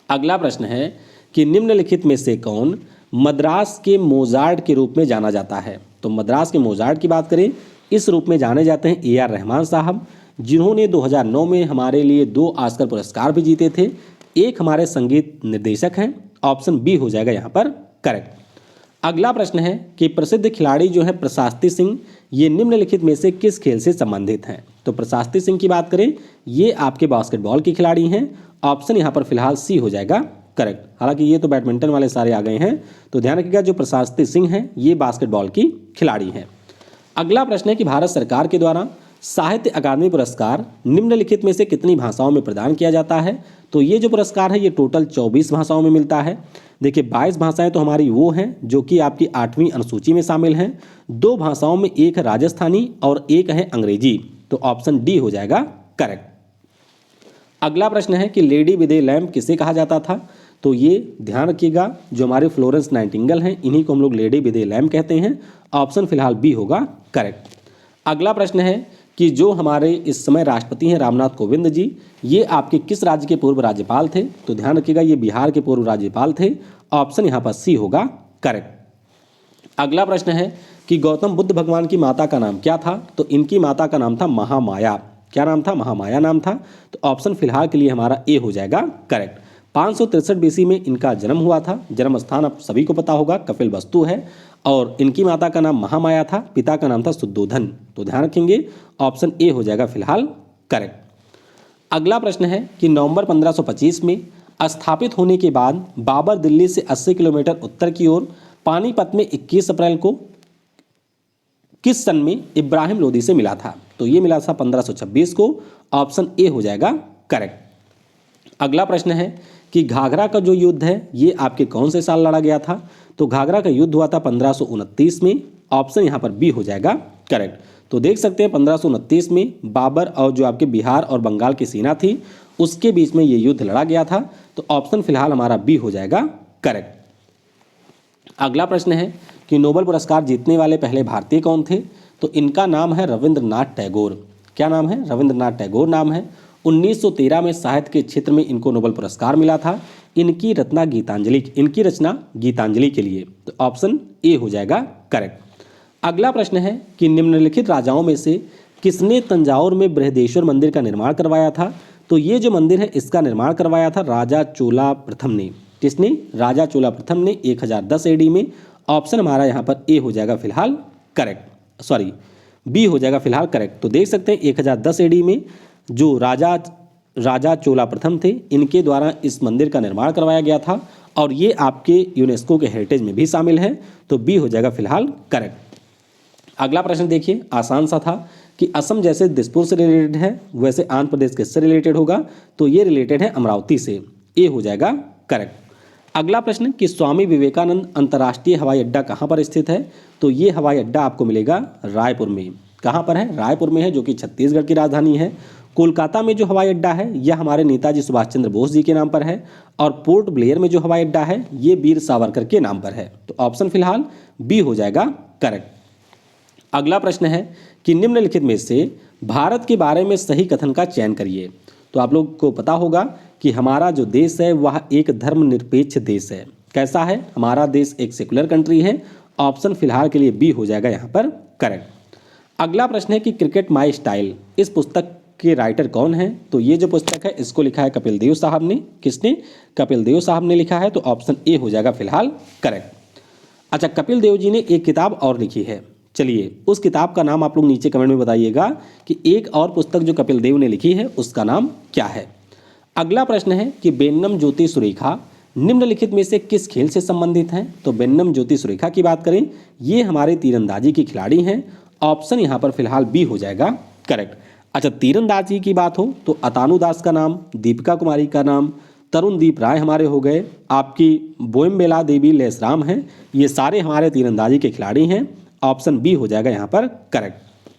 अगला प्रश्न है कि निम्नलिखित में से कौन मद्रास के मोजार्ट के रूप में जाना जाता है। तो मद्रास के मोजार्ट की बात करें, इस रूप में जाने जाते हैं ए आर रहमान साहब, जिन्होंने 2009 में हमारे लिए 2 ऑस्कर पुरस्कार भी जीते थे। एक हमारे संगीत निर्देशक हैं। ऑप्शन बी हो जाएगा यहाँ पर करेक्ट। अगला प्रश्न है कि प्रसिद्ध खिलाड़ी जो है प्रशास्ति सिंह, ये निम्नलिखित में से किस खेल से संबंधित हैं। तो प्रशास्ति सिंह की बात करें, ये आपके बास्केटबॉल के खिलाड़ी हैं। ऑप्शन यहाँ पर फिलहाल सी हो जाएगा करेक्ट। हालांकि ये तो बैडमिंटन वाले सारे आ गए हैं, तो ध्यान रखिएगा जो प्रशास्ति सिंह हैं ये बास्केटबॉल की खिलाड़ी हैं। अगला प्रश्न है कि भारत सरकार के द्वारा साहित्य अकादमी पुरस्कार निम्नलिखित में से कितनी भाषाओं में प्रदान किया जाता है। तो ये जो पुरस्कार है ये टोटल 24 भाषाओं में मिलता है। देखिए 22 भाषाएं तो हमारी वो हैं जो कि आपकी 8वीं अनुसूची में शामिल हैं। 2 भाषाओं में एक है राजस्थानी और एक है अंग्रेजी। तो ऑप्शन डी हो जाएगा करेक्ट। अगला प्रश्न है कि लेडी विद ए लैम्प किसे कहा जाता था। तो ये ध्यान रखिएगा, जो हमारे फ्लोरेंस नाइटिंगेल हैं इन्हीं को हम लोग लेडी विद ए लैम्प कहते हैं। ऑप्शन फिलहाल बी होगा करेक्ट। अगला प्रश्न है कि जो हमारे इस समय राष्ट्रपति हैं रामनाथ कोविंद जी, ये आपके किस राज्य के पूर्व राज्यपाल थे। तो ध्यान रखिएगा ये बिहार के पूर्व राज्यपाल थे। ऑप्शन यहाँ पर सी होगा करेक्ट। अगला प्रश्न है कि गौतम बुद्ध भगवान की माता का नाम क्या था। तो इनकी माता का नाम था महामाया। क्या नाम था? महामाया नाम था। तो ऑप्शन फिलहाल के लिए हमारा ए हो जाएगा करेक्ट। 563 बीसी में इनका जन्म हुआ था। जन्म स्थान आप सभी को पता होगा, कपिल वस्तु है। और इनकी माता का नाम महामाया था, पिता का नाम था शुद्धोधन। तो ध्यान रखेंगे ऑप्शन ए हो जाएगा फिलहाल करेक्ट। अगला प्रश्न है कि नवंबर 1525 में स्थापित होने के बाद बाबर दिल्ली से 80 किलोमीटर उत्तर की ओर पानीपत में 21 अप्रैल को किस सन में इब्राहिम लोदी से मिला था। तो ये मिला था 1526 को। ऑप्शन ए हो जाएगा करेक्ट। अगला प्रश्न है कि घाघरा का जो युद्ध है ये आपके कौन से साल लड़ा गया था। तो घाघरा का युद्ध हुआ था 1529 में। ऑप्शन यहाँ पर बी हो जाएगा करेक्ट। तो देख सकते हैं 1529 में बाबर और जो आपके बिहार और बंगाल की सेना थी उसके बीच में ये युद्ध लड़ा गया था। तो ऑप्शन फिलहाल हमारा बी हो जाएगा करेक्ट। अगला प्रश्न है कि नोबेल पुरस्कार जीतने वाले पहले भारतीय कौन थे। तो इनका नाम है रविंद्रनाथ टैगोर। क्या नाम है? रविंद्रनाथ टैगोर नाम है। 1913 में साहित्य के क्षेत्र में इनको नोबेल पुरस्कार मिला था। इनकी रचना गीतांजलि के लिए। तो ऑप्शन ए हो जाएगा करेक्ट। अगला प्रश्न है कि निम्नलिखित राजाओं में से किसने तंजावुर में बृहदेश्वर मंदिर का निर्माण करवाया था। तो ये जो मंदिर है इसका निर्माण करवाया था राजा चोला प्रथम ने। किसने? राजा चोला प्रथम ने 1010 एडी में। ऑप्शन हमारा यहाँ पर ए हो जाएगा फिलहाल करेक्ट, सॉरी बी हो जाएगा फिलहाल करेक्ट। तो देख सकते हैं 1010 एडी में जो राजा राजा चोला प्रथम थे, इनके द्वारा इस मंदिर का निर्माण करवाया गया था और ये आपके यूनेस्को के हेरिटेज में भी शामिल है। तो बी हो जाएगा फिलहाल करेक्ट। अगला प्रश्न देखिए, आसान सा था कि असम जैसे दिसपुर से रिलेटेड है, वैसे आंध्र प्रदेश किससे रिलेटेड होगा, तो ये रिलेटेड है अमरावती से, ए हो जाएगा करेक्ट। अगला प्रश्न कि स्वामी विवेकानंद अंतर्राष्ट्रीय हवाई अड्डा कहाँ पर स्थित है, तो ये हवाई अड्डा आपको मिलेगा रायपुर में। कहाँ पर है, रायपुर में है, जो कि छत्तीसगढ़ की राजधानी है। कोलकाता में जो हवाई अड्डा है यह हमारे नेताजी सुभाष चंद्र बोस जी के नाम पर है और पोर्ट ब्लेयर में जो हवाई अड्डा है ये वीर सावरकर के नाम पर है। तो ऑप्शन फिलहाल बी हो जाएगा करेक्ट। अगला प्रश्न है कि निम्नलिखित में से भारत के बारे में सही कथन का चयन करिए। तो आप लोग को पता होगा कि हमारा जो देश है वह एक धर्मनिरपेक्ष देश है। कैसा है, हमारा देश एक सेकुलर कंट्री है। ऑप्शन फिलहाल के लिए बी हो जाएगा यहाँ पर करेक्ट। अगला प्रश्न है कि क्रिकेट माई स्टाइल इस पुस्तक के राइटर कौन है, तो ये जो पुस्तक है इसको लिखा है कपिल देव साहब ने। किसने, कपिल देव साहब ने लिखा है। तो ऑप्शन ए हो जाएगा फिलहाल करेक्ट। अच्छा, कपिल देव जी ने एक किताब और लिखी है, चलिए उस किताब का नाम आप लोग नीचे कमेंट में बताइएगा कि एक और पुस्तक जो कपिल देव ने लिखी है उसका नाम क्या है। अगला प्रश्न है कि बेन्नम ज्योति सुरेखा निम्नलिखित में से किस खेल से संबंधित हैं। तो बेन्नम ज्योति सुरेखा की बात करें, ये हमारे तीरंदाजी की खिलाड़ी हैं। ऑप्शन यहाँ पर फिलहाल बी हो जाएगा करेक्ट। अच्छा, तीरंदाजी की बात हो तो अतानु दास का नाम, दीपिका कुमारी का नाम, तरुणदीप राय हमारे हो गए, आपकी बोयमबेला देवी लेसराम हैं, ये सारे हमारे तीरंदाजी के खिलाड़ी हैं। ऑप्शन बी हो जाएगा यहाँ पर करेक्ट।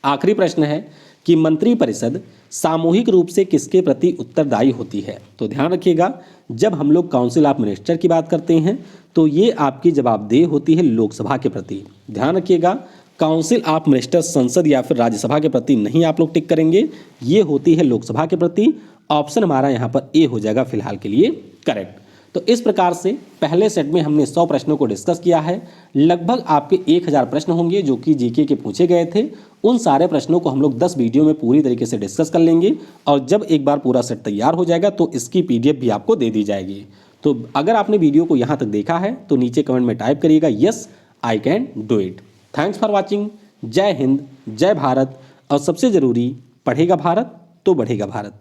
आखिरी प्रश्न है कि मंत्रिपरिषद सामूहिक रूप से किसके प्रति उत्तरदायी होती है। तो ध्यान रखिएगा, जब हम लोग काउंसिल ऑफ मिनिस्टर की बात करते हैं तो ये आपकी जवाबदेह होती है लोकसभा के प्रति। ध्यान रखिएगा, काउंसिल ऑफ मिनिस्टर संसद या फिर राज्यसभा के प्रति नहीं आप लोग टिक करेंगे, ये होती है लोकसभा के प्रति। ऑप्शन हमारा यहाँ पर ए हो जाएगा फिलहाल के लिए करेक्ट। तो इस प्रकार से पहले सेट में हमने 100 प्रश्नों को डिस्कस किया है। लगभग आपके 1000 प्रश्न होंगे जो कि जीके के पूछे गए थे। उन सारे प्रश्नों को हम लोग 10 वीडियो में पूरी तरीके से डिस्कस कर लेंगे और जब एक बार पूरा सेट तैयार हो जाएगा तो इसकी PDF भी आपको दे दी जाएगी। तो अगर आपने वीडियो को यहाँ तक देखा है तो नीचे कमेंट में टाइप करिएगा yes I can do it. Thanks for watching. जय हिंद, जय भारत और सबसे ज़रूरी, पढ़ेगा भारत तो बढ़ेगा भारत।